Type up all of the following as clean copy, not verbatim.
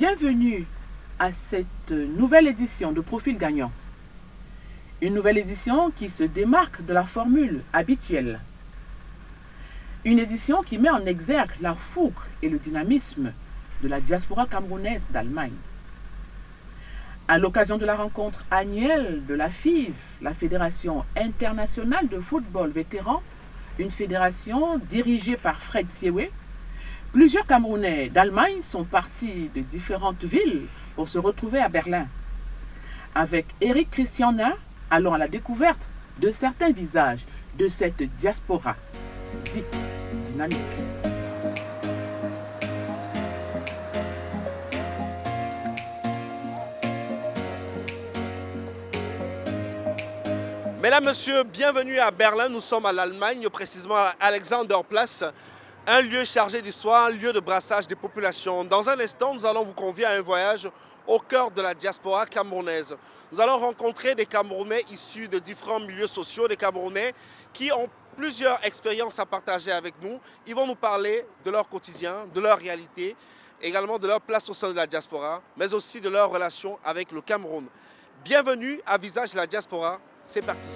Bienvenue à cette nouvelle édition de Profil Gagnant. Une nouvelle édition qui se démarque de la formule habituelle. Une édition qui met en exergue la fougue et le dynamisme de la diaspora camerounaise d'Allemagne. À l'occasion de la rencontre annuelle de la FIV, la Fédération internationale de football vétéran, une fédération dirigée par Fred Siewe, plusieurs Camerounais d'Allemagne sont partis de différentes villes pour se retrouver à Berlin. Avec Eric Christiana, allons à la découverte de certains visages de cette diaspora dite dynamique. Mesdames, Messieurs, bienvenue à Berlin. Nous sommes à l'Allemagne, précisément à Alexanderplatz, un lieu chargé d'histoire, un lieu de brassage des populations. Dans un instant, nous allons vous convier à un voyage au cœur de la diaspora camerounaise. Nous allons rencontrer des Camerounais issus de différents milieux sociaux, des Camerounais qui ont plusieurs expériences à partager avec nous. Ils vont nous parler de leur quotidien, de leur réalité, également de leur place au sein de la diaspora, mais aussi de leur relation avec le Cameroun. Bienvenue à Visage de la diaspora. C'est parti.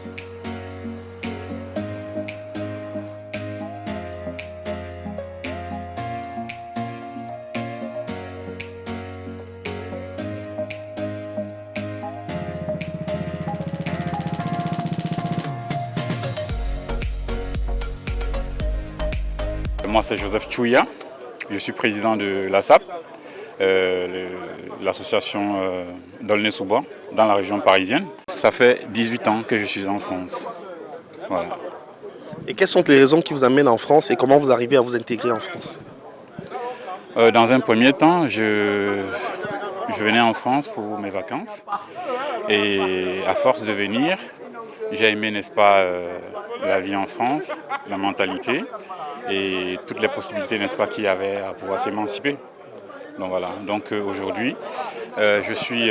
Moi, c'est Joseph Chouya, je suis président de l'ASAP, l'association d'Aulnay-sous-Bois, dans la région parisienne. Ça fait 18 ans que je suis en France. Voilà. Et quelles sont les raisons qui vous amènent en France et comment vous arrivez à vous intégrer en France? Dans un premier temps, je venais en France pour mes vacances. Et à force de venir, j'ai aimé, n'est-ce pas, la vie en France, la mentalité et toutes les possibilités, n'est-ce pas, qu'il y avait à pouvoir s'émanciper. Donc voilà. Donc aujourd'hui, je suis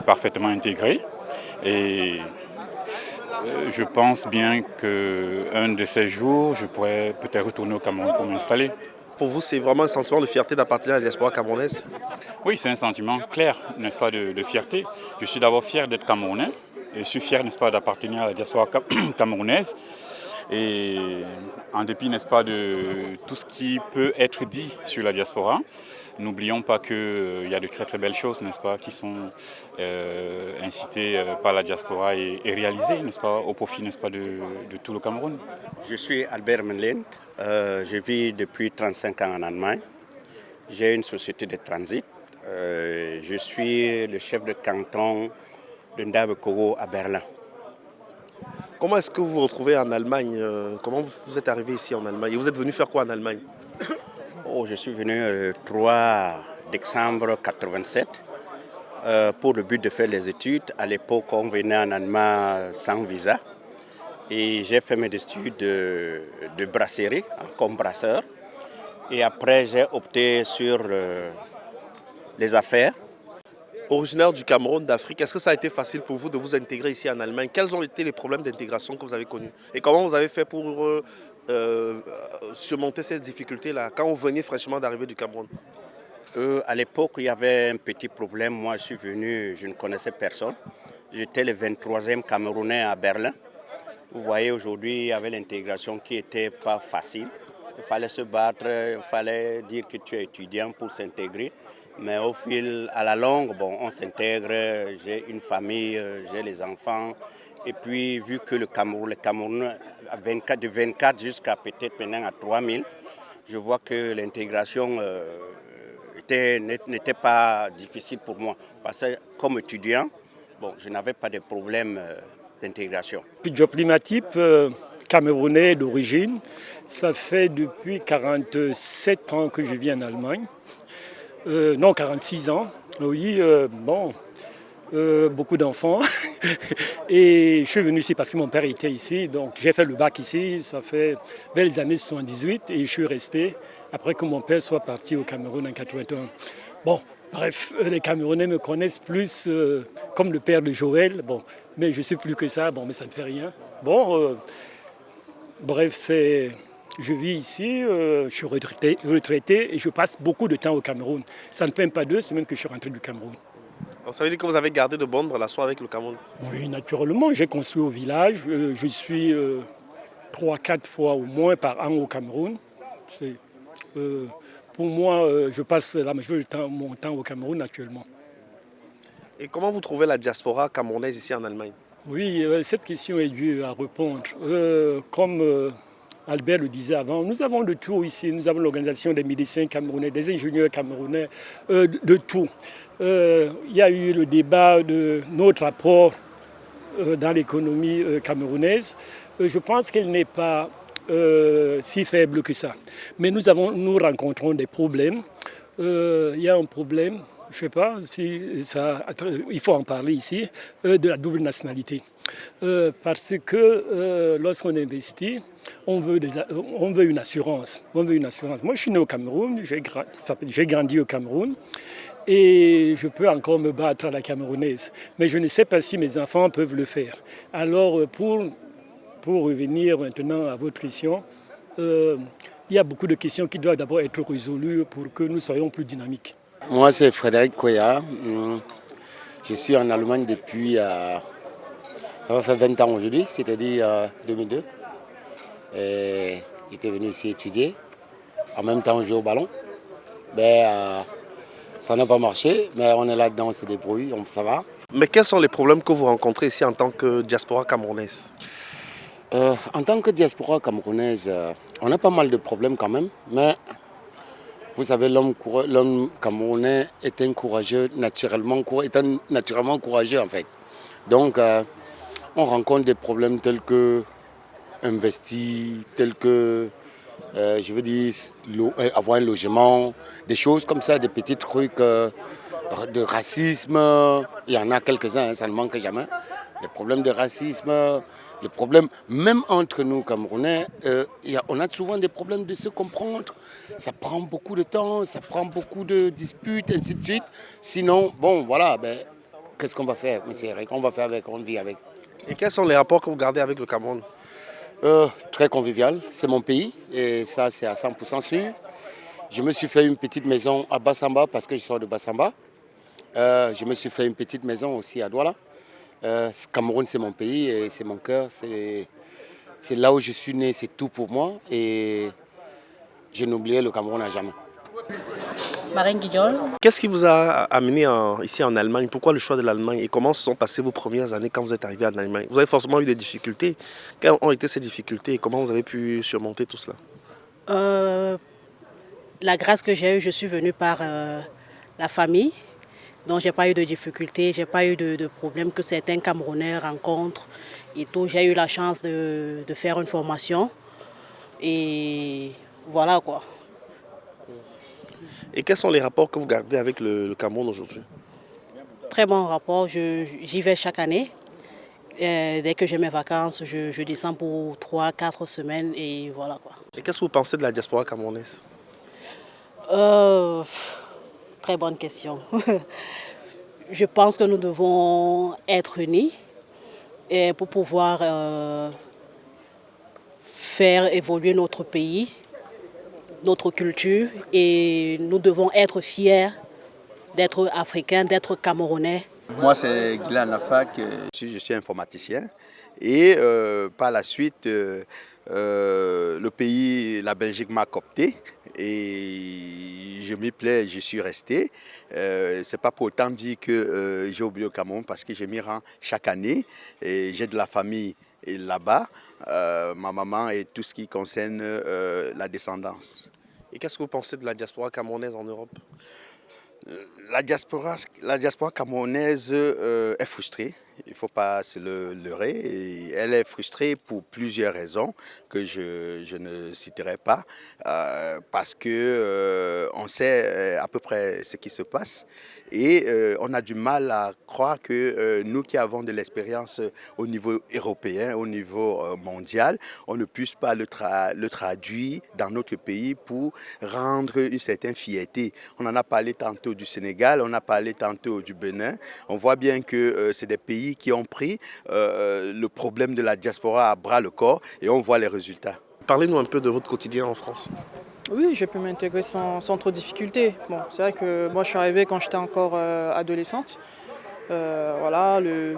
parfaitement intégré et je pense bien qu'un de ces jours, je pourrais peut-être retourner au Cameroun pour m'installer. Pour vous, c'est vraiment un sentiment de fierté d'appartenir à la diaspora camerounaise? Oui, c'est un sentiment clair, n'est-ce pas, de fierté. Je suis d'abord fier d'être Camerounais et je suis fier, n'est-ce pas, d'appartenir à la diaspora camerounaise. Et en dépit, n'est-ce pas, de tout ce qui peut être dit sur la diaspora, n'oublions pas qu'il y a de très très belles choses, n'est-ce pas, qui sont incitées par la diaspora et réalisées, n'est-ce pas, au profit, n'est-ce pas, de tout le Cameroun. Je suis Albert Menlend, je vis depuis 35 ans en Allemagne. J'ai une société de transit. Je suis le chef de canton de Ndabekoro à Berlin. Comment est-ce que vous vous retrouvez en Allemagne? Comment vous êtes arrivé ici en Allemagne? Et vous êtes venu faire quoi en Allemagne? Je suis venu le 3 décembre 1987 pour le but de faire les études. À l'époque, on venait en Allemagne sans visa. Et j'ai fait mes études de brasserie comme brasseur. Et après, j'ai opté sur les affaires. Originaire du Cameroun, d'Afrique, est-ce que ça a été facile pour vous de vous intégrer ici en Allemagne? Quels ont été les problèmes d'intégration que vous avez connus? Et comment vous avez fait pour surmonter ces difficultés-là quand vous veniez fraîchement d'arriver du Cameroun? À l'époque, il y avait un petit problème. Moi, je suis venu, je ne connaissais personne. J'étais le 23e Camerounais à Berlin. Vous voyez, aujourd'hui, il y avait l'intégration qui n'était pas facile. Il fallait se battre, il fallait dire que tu es étudiant pour s'intégrer. Mais au fil, à la longue, on s'intègre, j'ai une famille, j'ai les enfants. Et puis, vu que le Cameroun de 24 jusqu'à peut-être maintenant à 3000, je vois que l'intégration n'était pas difficile pour moi. Parce que comme étudiant, je n'avais pas de problème d'intégration. Joplimatip, camerounais d'origine, ça fait depuis 47 ans que je vis en Allemagne. Non, 46 ans. Oui, beaucoup d'enfants. Et je suis venu ici parce que mon père était ici. Donc j'ai fait le bac ici, ça fait vers les années 78 et je suis resté après que mon père soit parti au Cameroun en 81. Bref, les Camerounais me connaissent plus comme le père de Joël. Mais je ne sais plus que ça, mais ça ne fait rien. Bref, c'est Je vis ici, je suis retraité et je passe beaucoup de temps au Cameroun. Ça ne fait même pas 2 semaines que je suis rentré du Cameroun. Donc, ça veut dire que vous avez gardé de bonnes relations avec le Cameroun? Oui, naturellement, j'ai construit au village. Je suis 3-4 fois au moins par an au Cameroun. Euh, pour moi, je passe la majorité de mon temps au Cameroun actuellement. Et comment vous trouvez la diaspora camerounaise ici en Allemagne? Oui, cette question est due à répondre. Comme Albert le disait avant, nous avons de tout ici. Nous avons l'organisation des médecins camerounais, des ingénieurs camerounais, de tout. Il y a eu le débat de notre apport dans l'économie camerounaise. Je pense qu'elle n'est pas si faible que ça. Mais nous rencontrons des problèmes. Il y a un problème, je ne sais pas si ça, il faut en parler ici, de la double nationalité. Parce que lorsqu'on investit, on veut une assurance. On veut une assurance. Moi, je suis né au Cameroun, j'ai grandi au Cameroun. Et je peux encore me battre à la camerounaise. Mais je ne sais pas si mes enfants peuvent le faire. Alors, pour revenir maintenant à votre question, il y a beaucoup de questions qui doivent d'abord être résolues pour que nous soyons plus dynamiques. Moi, c'est Frédéric Koya. Je suis en Allemagne depuis, ça va faire 20 ans aujourd'hui, c'est-à-dire 2002. J'étais venu ici étudier. En même temps, jouer au ballon. Ça n'a pas marché, mais on est là-dedans, on se débrouille, ça va. Mais quels sont les problèmes que vous rencontrez ici en tant que diaspora camerounaise? En tant que diaspora camerounaise, on a pas mal de problèmes quand même, mais vous savez, l'homme camerounais est naturellement courageux en fait. Donc, on rencontre des problèmes tels que investir, tels que avoir un logement, des choses comme ça, des petits trucs de racisme. Il y en a quelques-uns, ça ne manque jamais. Les problèmes de racisme, les problèmes, même entre nous Camerounais, on a souvent des problèmes de se comprendre. Ça prend beaucoup de temps, ça prend beaucoup de disputes, ainsi de suite. Sinon, bon, voilà, qu'est-ce qu'on va faire, monsieur Eric? On va faire avec, on vit avec. Et quels sont les rapports que vous gardez avec le Cameroun? Très convivial, c'est mon pays et ça c'est à 100% sûr. Je me suis fait une petite maison à Bassamba parce que je sors de Bassamba. Je me suis fait une petite maison aussi à Douala. Cameroun c'est mon pays et c'est mon cœur, c'est là où je suis né, c'est tout pour moi et je n'oublierai le Cameroun à jamais. Marine Guignol. Qu'est-ce qui vous a amené ici en Allemagne? Pourquoi le choix de l'Allemagne? Et comment se sont passées vos premières années quand vous êtes arrivé en Allemagne? Vous avez forcément eu des difficultés. Quelles ont été ces difficultés et comment vous avez pu surmonter tout cela? La grâce que j'ai eue, je suis venue par la famille. Donc, je n'ai pas eu de difficultés, je n'ai pas eu de problèmes que certains Camerounais rencontrent. Et tout, j'ai eu la chance de faire une formation. Et voilà quoi. Et quels sont les rapports que vous gardez avec le Cameroun aujourd'hui? Très bon rapport, j'y vais chaque année. Dès que j'ai mes vacances, je descends pour 3-4 semaines et voilà quoi. Et qu'est-ce que vous pensez de la diaspora camerounaise? Très bonne question. Je pense que nous devons être unis et pour pouvoir faire évoluer notre pays, notre culture, et nous devons être fiers d'être africains, d'être camerounais. Moi, c'est Guylain Nafak. Je suis informaticien et par la suite, le pays, la Belgique m'a coopté et je m'y plais, j'y suis resté. C'est pas pour autant dire que j'ai oublié le Cameroun parce que je m'y rends chaque année et j'ai de la famille là-bas, ma maman et tout ce qui concerne la descendance. Et qu'est-ce que vous pensez de la diaspora camerounaise en Europe? La diaspora camerounaise est frustrée, il ne faut pas se leurrer. Et elle est frustrée pour plusieurs raisons que je ne citerai pas, parce qu'on sait à peu près ce qui se passe et on a du mal à croire que nous qui avons de l'expérience au niveau européen, au niveau mondial, on ne puisse pas le traduire dans notre pays pour rendre une certaine fierté. On en a parlé tantôt du Sénégal, on a parlé tantôt du Bénin. On voit bien que c'est des pays qui ont pris le problème de la diaspora à bras le corps et on voit les résultats. Parlez-nous un peu de votre quotidien en France. Oui, j'ai pu m'intégrer sans trop de difficultés. Bon, c'est vrai que moi je suis arrivée quand j'étais encore adolescente. Voilà, le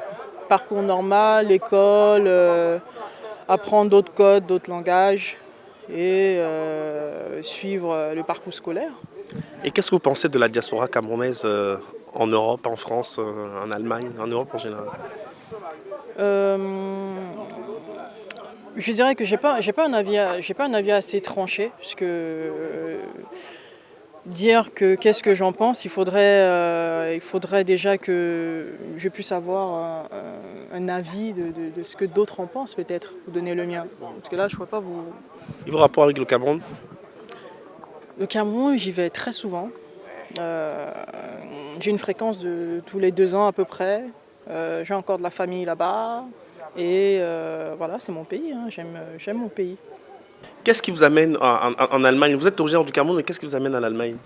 parcours normal, l'école, apprendre d'autres codes, d'autres langages et suivre le parcours scolaire. Et qu'est-ce que vous pensez de la diaspora camerounaise en Europe, en France, en Allemagne, en Europe en général? Je dirais que j'ai pas un avis assez tranché, parce que dire que qu'est-ce que j'en pense, il faudrait déjà que je puisse avoir un avis de ce que d'autres en pensent peut-être, vous donner le mien. Parce que là, je ne vois pas vous. Et vos rapports avec le Cameroun? Le Cameroun, j'y vais très souvent. J'ai une fréquence de tous les 2 ans à peu près. J'ai encore de la famille là-bas. Et voilà, c'est mon pays, hein. J'aime mon pays. Qu'est-ce qui vous amène en Allemagne? Vous êtes originaire du Cameroun, mais qu'est-ce qui vous amène en Allemagne?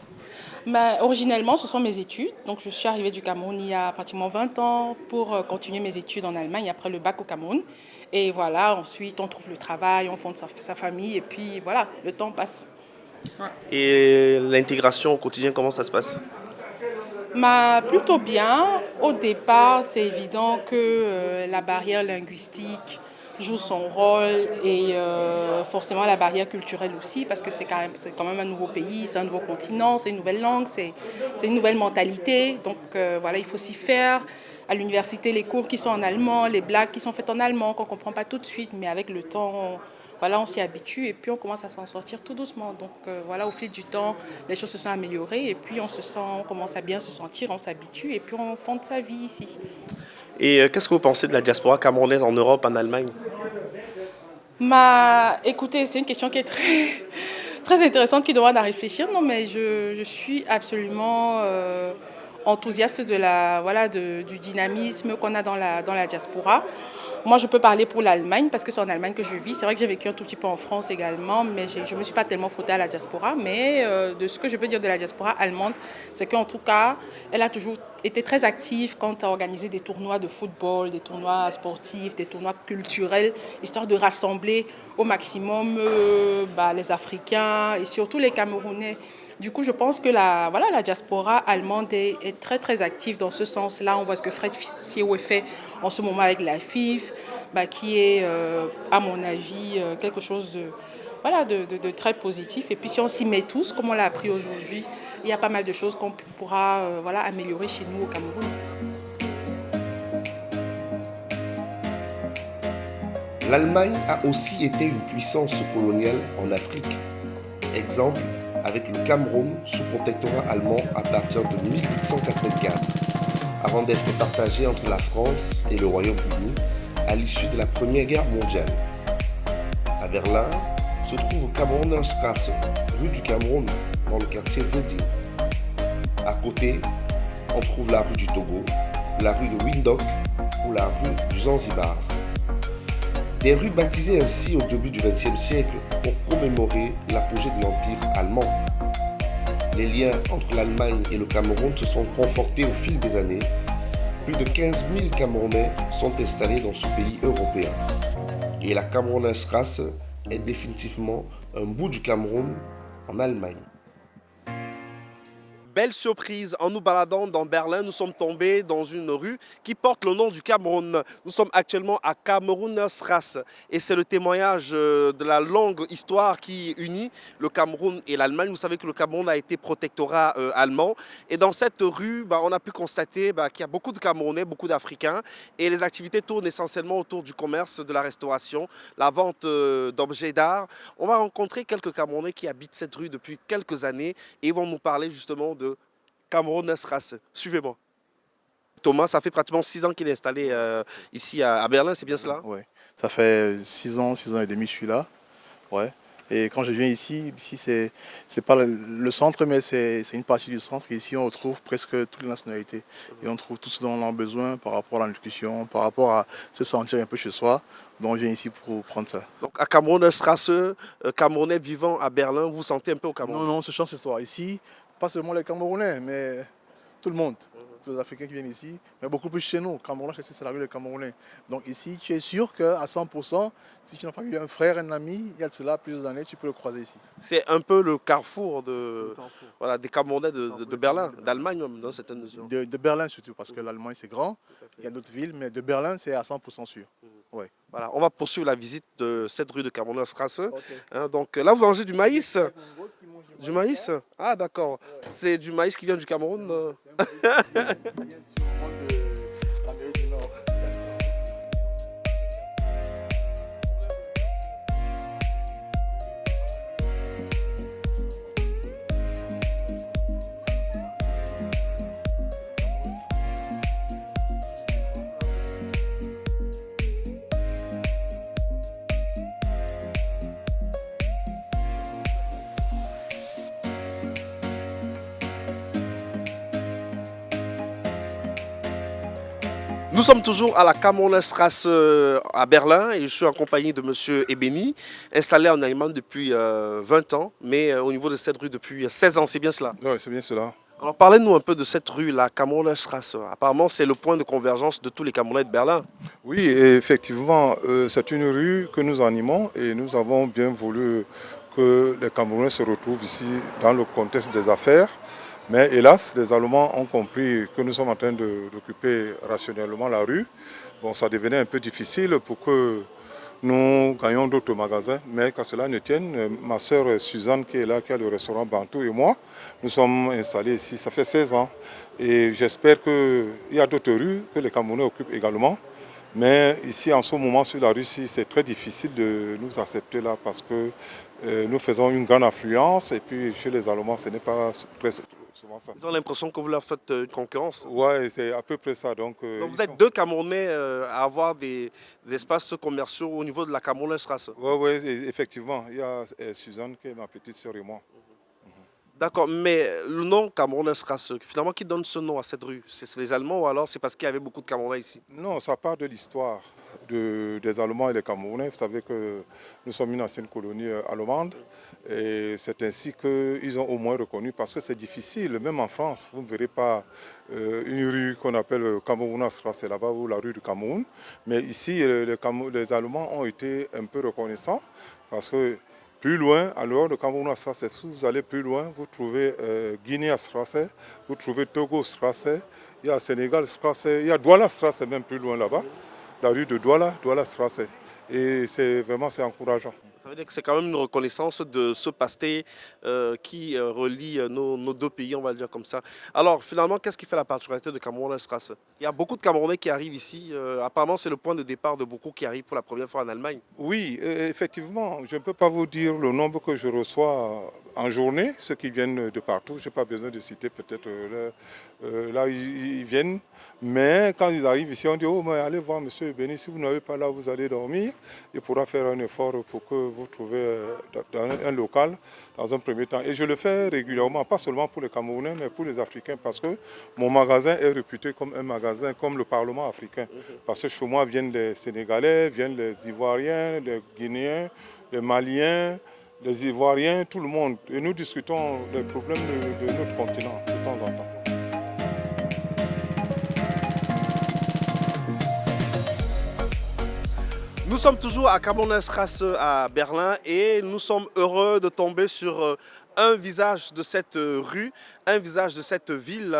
Originellement, ce sont mes études. Donc, je suis arrivée du Cameroun il y a pratiquement 20 ans pour continuer mes études en Allemagne après le bac au Cameroun. Et voilà, ensuite, on trouve le travail, on fonde sa famille et puis voilà, le temps passe. Ouais. Et l'intégration au quotidien, comment ça se passe? Plutôt bien. Au départ, c'est évident que la barrière linguistique joue son rôle et forcément la barrière culturelle aussi parce que c'est quand même un nouveau pays, c'est un nouveau continent, c'est une nouvelle langue, c'est une nouvelle mentalité. Donc voilà, il faut s'y faire. À l'université, les cours qui sont en allemand, les blagues qui sont faites en allemand, qu'on ne comprend pas tout de suite, mais avec le temps, voilà, on s'y habitue et puis on commence à s'en sortir tout doucement. Donc voilà, au fil du temps, les choses se sont améliorées et puis on commence à bien se sentir, on s'habitue et puis on fonde sa vie ici. Et qu'est-ce que vous pensez de la diaspora camerounaise en Europe, en Allemagne? Écoutez, c'est une question qui est très intéressante, qui demande à réfléchir. Non, mais je suis absolument enthousiaste du dynamisme qu'on a dans la diaspora. Moi, je peux parler pour l'Allemagne parce que c'est en Allemagne que je vis. C'est vrai que j'ai vécu un tout petit peu en France également, mais je ne me suis pas tellement frottée à la diaspora. Mais de ce que je peux dire de la diaspora allemande, c'est qu'en tout cas, elle a toujours été très active quand à organiser des tournois de football, des tournois sportifs, des tournois culturels, histoire de rassembler au maximum les Africains et surtout les Camerounais. Du coup, je pense que la diaspora allemande est très, très active dans ce sens-là. On voit ce que Fred Siewe fait en ce moment avec la FIF, qui est, à mon avis, quelque chose de très positif. Et puis, si on s'y met tous, comme on l'a appris aujourd'hui, il y a pas mal de choses qu'on pourra améliorer chez nous au Cameroun. L'Allemagne a aussi été une puissance coloniale en Afrique. Exemple, avec le Cameroun sous protectorat allemand à partir de 1884, avant d'être partagé entre la France et le Royaume-Uni à l'issue de la Première Guerre mondiale. À Berlin se trouve Cameronerstraße, rue du Cameroun, dans le quartier Wedding. À côté, on trouve la rue du Togo, la rue de Windhoek ou la rue du Zanzibar. Des rues baptisées ainsi au début du XXe siècle pour commémorer l'apogée de l'Empire allemand. Les liens entre l'Allemagne et le Cameroun se sont confortés au fil des années. Plus de 15 000 Camerounais sont installés dans ce pays européen. Et la Cameronerstraße est définitivement un bout du Cameroun en Allemagne. Belle surprise, en nous baladant dans Berlin, nous sommes tombés dans une rue qui porte le nom du Cameroun. Nous sommes actuellement à Cameronerstraße et c'est le témoignage de la longue histoire qui unit le Cameroun et l'Allemagne. Vous savez que le Cameroun a été protectorat allemand et dans cette rue, on a pu constater qu'il y a beaucoup de Camerounais, beaucoup d'Africains et les activités tournent essentiellement autour du commerce, de la restauration, la vente d'objets d'art. On va rencontrer quelques Camerounais qui habitent cette rue depuis quelques années et ils vont nous parler justement de Cameronerstraße. Suivez-moi. Thomas, ça fait pratiquement 6 ans qu'il est installé ici à Berlin, c'est bien cela? Oui, ça fait 6 ans et demi que je suis là. Ouais. Et quand je viens ici c'est pas le centre, mais c'est une partie du centre. Ici, on retrouve presque toutes les nationalités. Et on trouve tout ce dont on a besoin par rapport à la discussion, par rapport à se sentir un peu chez soi. Donc, je viens ici pour prendre ça. Donc, à Cameronerstraße, Camerounais vivant à Berlin, vous vous sentez un peu au Cameroun? Non, ce change ce soir. Ici, pas seulement les Camerounais, mais tout le monde. pour les Africains qui viennent ici, mais beaucoup plus chez nous. Cameroun, c'est la rue des Camerounais. Donc ici, tu es sûr qu'à 100%, si tu n'as pas eu un frère, un ami, il y a de cela plusieurs années, tu peux le croiser ici. C'est un peu le carrefour, voilà, des Camerounais de Berlin, d'Allemagne même, dans certaines mesures. De Berlin surtout, parce que l'Allemagne c'est grand, il y a d'autres villes, mais de Berlin c'est à 100% sûr. Ouais. Voilà, on va poursuivre la visite de cette rue de Cameroun-Strasse. Hein, donc là, vous mangez du maïs. Du maïs? Ah, d'accord. C'est du maïs qui vient du Cameroun. Nous sommes toujours à la Camerounstrasse à Berlin et je suis en compagnie de M. Ebeni, installé en Allemagne depuis 20 ans, mais au niveau de cette rue depuis 16 ans, c'est bien cela? Oui, c'est bien cela. Alors parlez-nous un peu de cette rue, la Camerounstrasse. Apparemment, c'est le point de convergence de tous les Camerounais de Berlin. Oui, effectivement, c'est une rue que nous animons et nous avons bien voulu que les Camerounais se retrouvent ici dans le contexte des affaires. Mais hélas, les Allemands ont compris que nous sommes en train d'occuper rationnellement la rue. Bon, ça devenait un peu difficile pour que nous gagnions d'autres magasins. Mais qu'à cela ne tienne, ma sœur Suzanne qui est là, qui a le restaurant Bantou et moi, nous sommes installés ici, ça fait 16 ans. Et j'espère qu'il y a d'autres rues que les Camerounais occupent également. Mais ici, en ce moment, sur la Russie, c'est très difficile de nous accepter là parce que nous faisons une grande affluence et puis chez les Allemands, ce n'est pas très souvent ça. Ils ont l'impression que vous leur faites une concurrence. Oui, c'est à peu près ça. Donc vous êtes deux Camerounais à avoir des espaces commerciaux au niveau de la Camerounstrasse. Oui, effectivement. Il y a Suzanne qui est ma petite sœur et moi. D'accord, mais le nom Camerounstrasse, finalement, qui donne ce nom à cette rue? C'est les Allemands ou alors c'est parce qu'il y avait beaucoup de Camerounais ici? Non, ça part de l'histoire des Allemands et des Camerounais. Vous savez que nous sommes une ancienne colonie allemande et c'est ainsi qu'ils ont au moins reconnu, parce que c'est difficile, même en France, vous ne verrez pas une rue qu'on appelle Camerounstrasse là-bas ou la rue du Cameroun. Mais ici, les Allemands ont été un peu reconnaissants parce que plus loin, alors le Camerounstrasse, si vous allez plus loin, vous trouvez Guinée-Strasse, vous trouvez Togo-Strasse, il y a Sénégal-Strasse, il y a Douala-Strasse même plus loin là-bas, la rue de Douala-Strasse. Et c'est vraiment encourageant. Ça veut dire que c'est quand même une reconnaissance de ce pasté qui relie nos deux pays, on va le dire comme ça. Alors finalement, qu'est-ce qui fait la particularité de Camerounstrasse? Il y a beaucoup de Camerounais qui arrivent ici. Apparemment, c'est le point de départ de beaucoup qui arrivent pour la première fois en Allemagne. Oui, effectivement. Je ne peux pas vous dire le nombre que je reçois en journée, ceux qui viennent de partout. Je n'ai pas besoin de citer peut-être là où ils viennent. Mais quand ils arrivent ici, on dit « Oh, mais allez voir M. Ebeni, si vous n'avez pas là, vous allez dormir. » Il pourra faire un effort pour que vous trouviez un local dans un premier temps. Et je le fais régulièrement, pas seulement pour les Camerounais, mais pour les Africains, parce que mon magasin est réputé comme un magasin, comme le Parlement africain. Parce que chez moi viennent les Sénégalais, viennent les Ivoiriens, les Guinéens, les Maliens, les Ivoiriens, tout le monde. Et nous discutons des problèmes de notre continent de temps en temps. Nous sommes toujours à Camerounstrasse à Berlin et nous sommes heureux de tomber sur un visage de cette rue, un visage de cette ville.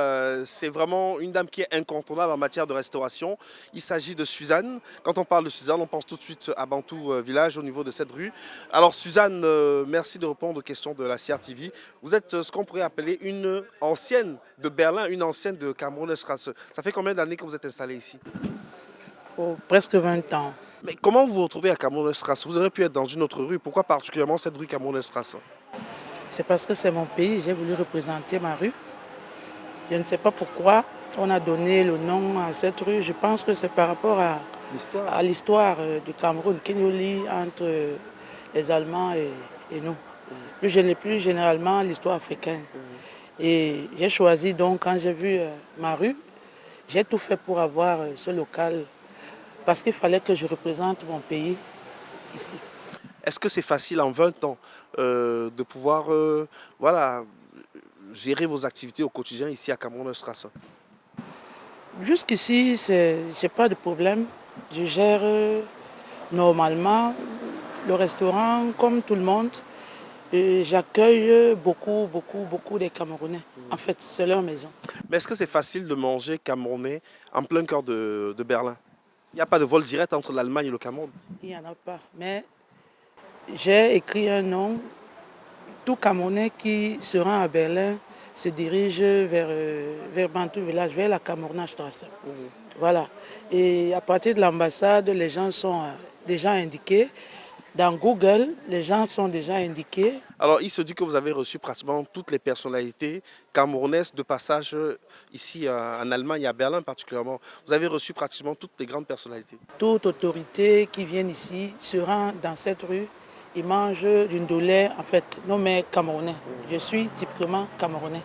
C'est vraiment une dame qui est incontournable en matière de restauration. Il s'agit de Suzanne. Quand on parle de Suzanne, on pense tout de suite à Bantou Village au niveau de cette rue. Alors Suzanne, merci de répondre aux questions de la CRTV. Vous êtes ce qu'on pourrait appeler une ancienne de Berlin, une ancienne de Camerounstrasse. Ça fait combien d'années que vous êtes installée ici? Oh, presque 20 ans. Mais comment vous vous retrouvez à Camerounstrasse? Vous auriez pu être dans une autre rue. Pourquoi particulièrement cette rue Camerounstrasse? C'est parce que c'est mon pays. J'ai voulu représenter ma rue. Je ne sais pas pourquoi on a donné le nom à cette rue. Je pense que c'est par rapport à l'histoire du Cameroun qui nous lie entre les Allemands et nous. Plus généralement l'histoire africaine. Et j'ai choisi donc, quand j'ai vu ma rue, j'ai tout fait pour avoir ce local. Parce qu'il fallait que je représente mon pays ici. Est-ce que c'est facile en 20 ans de pouvoir gérer vos activités au quotidien ici à Camerounstrasse? Jusqu'ici, je n'ai pas de problème. Je gère normalement le restaurant comme tout le monde. J'accueille beaucoup des Camerounais. En fait, c'est leur maison. Mais est-ce que c'est facile de manger camerounais en plein cœur de Berlin? Il n'y a pas de vol direct entre l'Allemagne et le Cameroun? Il n'y en a pas. Mais j'ai écrit un nom. Tout Camerounais qui se rend à Berlin se dirige vers Bantou Village, vers la Camerounstrasse. Voilà. Et à partir de l'ambassade, les gens sont déjà indiqués. Dans Google, les gens sont déjà indiqués. Alors, il se dit que vous avez reçu pratiquement toutes les personnalités camerounaises de passage ici en Allemagne, à Berlin particulièrement. Vous avez reçu pratiquement toutes les grandes personnalités. Toute autorité qui vient ici se rend dans cette rue. Ils mangent d'une douleur, en fait, nommé camerounais. Je suis typiquement camerounais.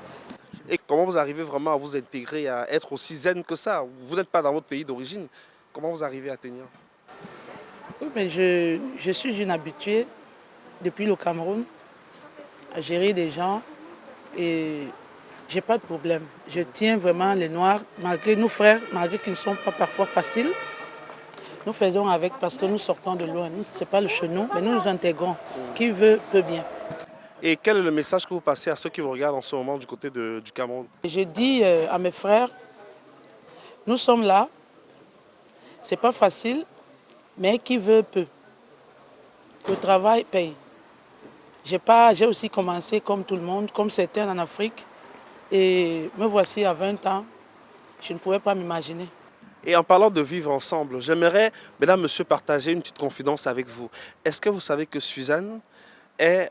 Et comment vous arrivez vraiment à vous intégrer, à être aussi zen que ça? Vous n'êtes pas dans votre pays d'origine. Comment vous arrivez à tenir? Oui, mais je suis une habituée depuis le Cameroun à gérer des gens et j'ai pas de problème. Je tiens vraiment les Noirs, malgré nos frères, malgré qu'ils ne sont pas parfois faciles. Nous faisons avec parce que nous sortons de loin. Ce n'est pas le chez nous, mais nous nous intégrons. Qui veut, peut bien. Et quel est le message que vous passez à ceux qui vous regardent en ce moment du côté du Cameroun? Je dis à mes frères, nous sommes là. Ce n'est pas facile, mais qui veut, peut. Le travail paye. J'ai aussi commencé comme tout le monde, comme certains en Afrique. Et me voici à 20 ans. Je ne pouvais pas m'imaginer. Et en parlant de vivre ensemble, j'aimerais, mesdames, messieurs, partager une petite confidence avec vous. Est-ce que vous savez que Suzanne est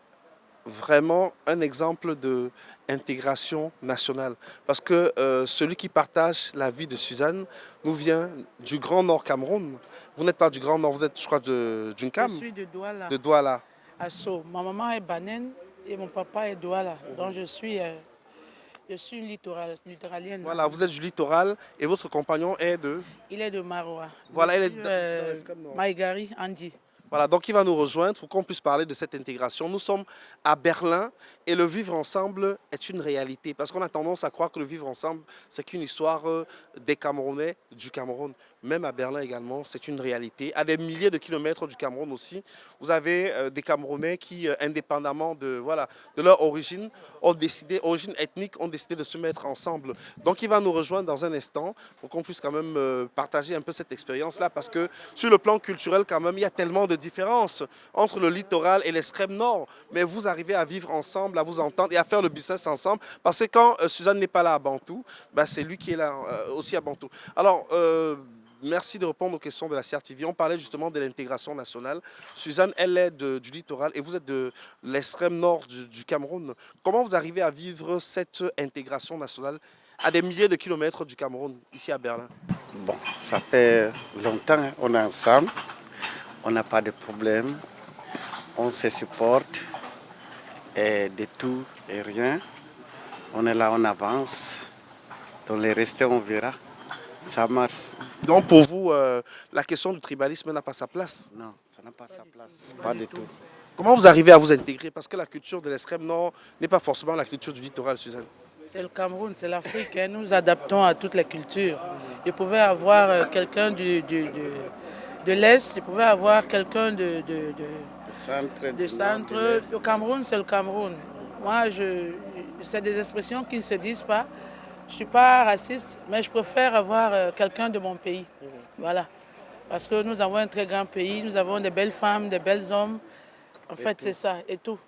vraiment un exemple d'intégration nationale? Parce que celui qui partage la vie de Suzanne nous vient du Grand Nord Cameroun. Vous n'êtes pas du Grand Nord, vous êtes, je crois, d'une Cam. Je suis de Douala. De Douala. À Sceaux. Ma maman est Banen et mon papa est Douala. Donc je suis une littoralienne. Voilà, vous êtes du littoral et votre compagnon est de? Il est de Maroua. Voilà, il est de Maïgari, Andy. Voilà, donc il va nous rejoindre pour qu'on puisse parler de cette intégration. Nous sommes à Berlin et le vivre ensemble est une réalité. Parce qu'on a tendance à croire que le vivre ensemble, c'est qu'une histoire des Camerounais, du Cameroun. Même à Berlin également, c'est une réalité. À des milliers de kilomètres du Cameroun aussi, vous avez des Camerounais qui, indépendamment de leur origine, origine ethnique, ont décidé de se mettre ensemble. Donc il va nous rejoindre dans un instant pour qu'on puisse quand même partager un peu cette expérience-là. Parce que sur le plan culturel, quand même, il y a tellement de différences entre le littoral et l'extrême nord. Mais vous arrivez à vivre ensemble, à vous entendre et à faire le business ensemble. Parce que quand Suzanne n'est pas là à Bantou, ben, c'est lui qui est là aussi à Bantou. Alors, merci de répondre aux questions de la CRTV. On parlait justement de l'intégration nationale. Suzanne, elle est du littoral et vous êtes de l'extrême nord du Cameroun. Comment vous arrivez à vivre cette intégration nationale à des milliers de kilomètres du Cameroun, ici à Berlin? Bon, ça fait longtemps, on est ensemble. On n'a pas de problème, on se supporte et de tout et rien. On est là, on avance. Dans les restes, on verra. Ça marche. Donc pour vous, la question du tribalisme n'a pas sa place? Non, ça n'a pas sa place, pas du tout. Comment vous arrivez à vous intégrer? Parce que la culture de l'extrême nord n'est pas forcément la culture du littoral, Suzanne. C'est le Cameroun, c'est l'Afrique. Nous nous adaptons à toutes les cultures. Je pouvais avoir quelqu'un de l'Est, je pouvais avoir quelqu'un de centre. Le Cameroun, c'est le Cameroun. Moi, c'est des expressions qui ne se disent pas. Je ne suis pas raciste, mais je préfère avoir quelqu'un de mon pays. Voilà. Parce que nous avons un très grand pays, nous avons des belles femmes, des belles hommes. En fait, c'est ça. Et toute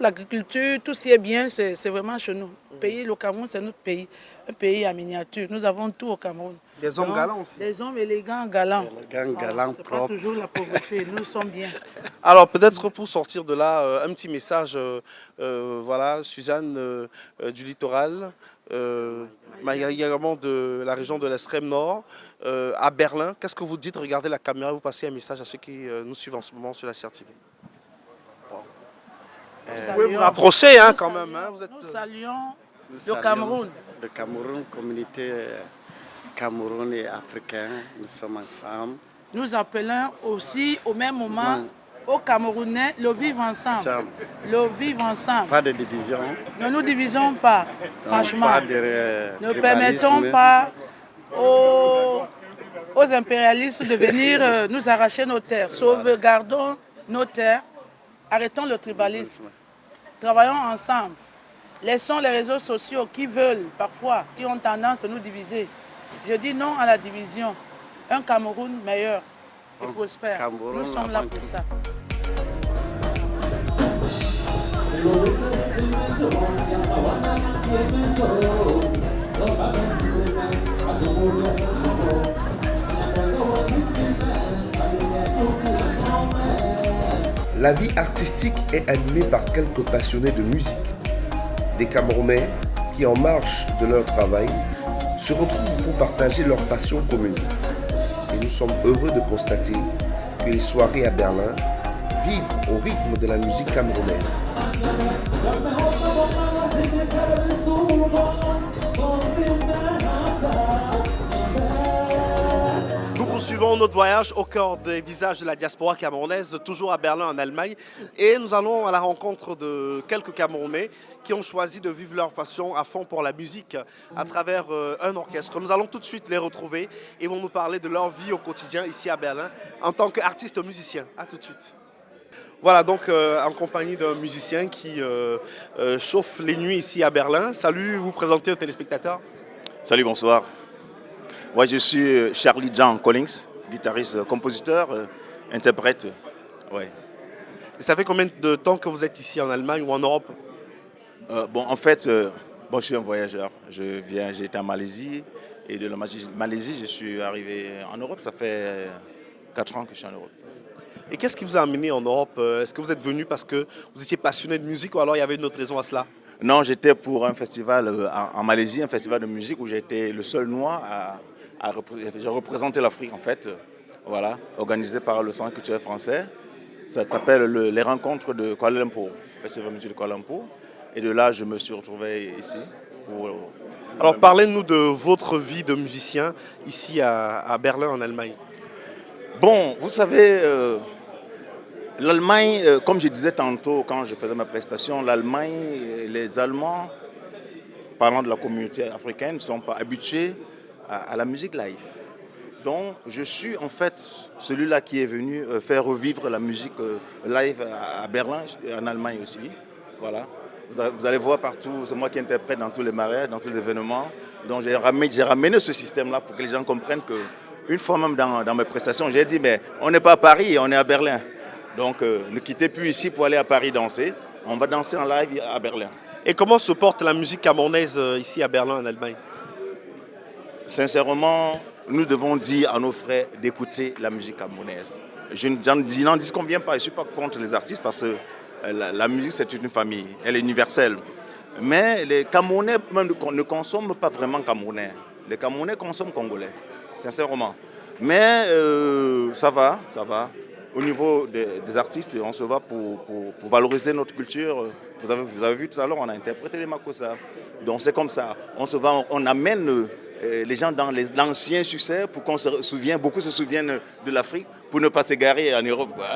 l'agriculture, tout ce qui est bien, c'est vraiment chez nous. Le Cameroun, c'est notre pays. Un pays à miniature. Nous avons tout au Cameroun. Des hommes galants aussi. Des hommes élégants, galants. Galants, c'est pas toujours la pauvreté. Nous sommes bien. Alors, peut-être pour sortir de là, un petit message. Voilà, Suzanne du littoral, également de la région de l'extrême nord, à Berlin. Qu'est-ce que vous dites? Regardez la caméra, vous passez un message à ceux qui nous suivent en ce moment sur la CRTV. Vous pouvez vous rapprocher quand même. Hein, vous êtes, nous saluons le Cameroun. Le Cameroun, communauté Cameroun et africaine, nous sommes ensemble. Nous appelons aussi au même moment aux Camerounais, le vivre ensemble. Le vivre ensemble. Pas de division. Ne nous divisons pas, Donc, franchement. pas de, Ne tribalisme. permettons pas aux impérialistes de venir nous arracher nos terres. Sauvegardons nos terres. Arrêtons le tribalisme. Travaillons ensemble. Laissons les réseaux sociaux qui veulent parfois, qui ont tendance à nous diviser. Je dis non à la division. Un Cameroun meilleur et prospère. Cameroun Nous sommes là avant pour tout. ça. La vie artistique est animée par quelques passionnés de musique. Des Camerounais qui, en marge de leur travail, se retrouvent pour partager leur passion commune. Et nous sommes heureux de constater que les soirées à Berlin vivent au rythme de la musique camerounaise. Nous poursuivons notre voyage au cœur des visages de la diaspora camerounaise, toujours à Berlin en Allemagne. Et nous allons à la rencontre de quelques Camerounais qui ont choisi de vivre leur passion à fond pour la musique à travers un orchestre. Nous allons tout de suite les retrouver et vont nous parler de leur vie au quotidien ici à Berlin en tant qu'artistes musiciens. A tout de suite. Voilà, donc en compagnie d'un musicien qui chauffe les nuits ici à Berlin. Salut, vous présentez aux téléspectateurs. Salut, bonsoir. Moi, je suis Charlie John Collins, guitariste, compositeur, interprète. Ouais. Et ça fait combien de temps que vous êtes ici en Allemagne ou en Europe? En fait, je suis un voyageur. J'étais en Malaisie et de la Malaisie, je suis arrivé en Europe. Ça fait 4 ans que je suis en Europe. Et qu'est-ce qui vous a amené en Europe? Est-ce que vous êtes venu parce que vous étiez passionné de musique ou alors il y avait une autre raison à cela? Non, j'étais pour un festival en Malaisie, un festival de musique où j'étais le seul noir j'ai représenté l'Afrique en fait, voilà, organisé par le Centre culturel français. Ça s'appelle les rencontres de Kuala Lumpur, festival de musique de Kuala Lumpur. Et de là, je me suis retrouvé ici. Alors parlez-nous de votre vie de musicien ici à Berlin en Allemagne. Bon, vous savez, l'Allemagne, comme je disais tantôt quand je faisais ma prestation, l'Allemagne, les Allemands, parlant de la communauté africaine, ne sont pas habitués à la musique live. Donc je suis en fait celui-là qui est venu faire revivre la musique live à Berlin et en Allemagne aussi. Voilà. Vous allez voir partout, c'est moi qui interprète dans tous les mariages, dans tous les événements. Donc j'ai ramené ce système-là pour que les gens comprennent qu'une fois même dans mes prestations, j'ai dit mais on n'est pas à Paris, on est à Berlin. Donc ne quittez plus ici pour aller à Paris danser. On va danser en live à Berlin. Et comment se porte la musique camerounaise ici à Berlin en Allemagne? Sincèrement, nous devons dire à nos frères d'écouter la musique camerounaise. Je n'en disconviens pas, je ne suis pas contre les artistes parce que la musique c'est une famille, elle est universelle. Mais les Camerounais ne consomment pas vraiment camerounais. Les Camerounais consomment congolais, sincèrement. Mais ça va. Au niveau des artistes, on se va pour valoriser notre culture. Vous avez vu tout à l'heure, on a interprété les Makossa. Donc c'est comme ça. On se va, on amène les gens dans l'ancien succès pour qu'on se souvienne, beaucoup se souviennent de l'Afrique pour ne pas s'égarer en Europe, quoi.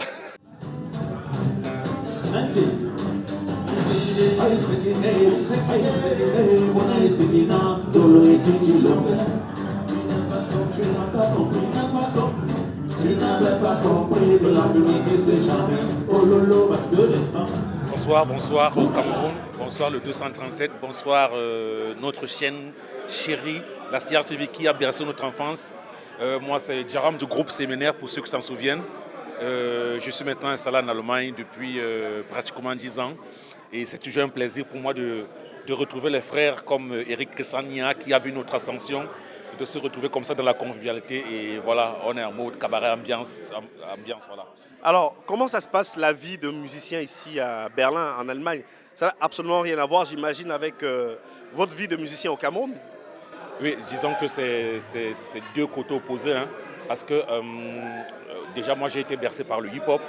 Bonsoir au Cameroun, bonsoir le 237, bonsoir notre chaîne chérie, la CRTV qui a bercé notre enfance. Moi c'est Djaram du groupe Séminaire pour ceux qui s'en souviennent. Je suis maintenant installé en Allemagne depuis pratiquement 10 ans et c'est toujours un plaisir pour moi de retrouver les frères comme Eric Kressania qui a vu notre ascension, de se retrouver comme ça dans la convivialité et voilà, on est en mode cabaret, ambiance voilà. Alors, comment ça se passe la vie de musicien ici à Berlin, en Allemagne? Ça n'a absolument rien à voir, j'imagine, avec votre vie de musicien au Cameroun? Oui, disons que c'est deux côtés opposés, hein, parce que déjà moi j'ai été bercé par le hip-hop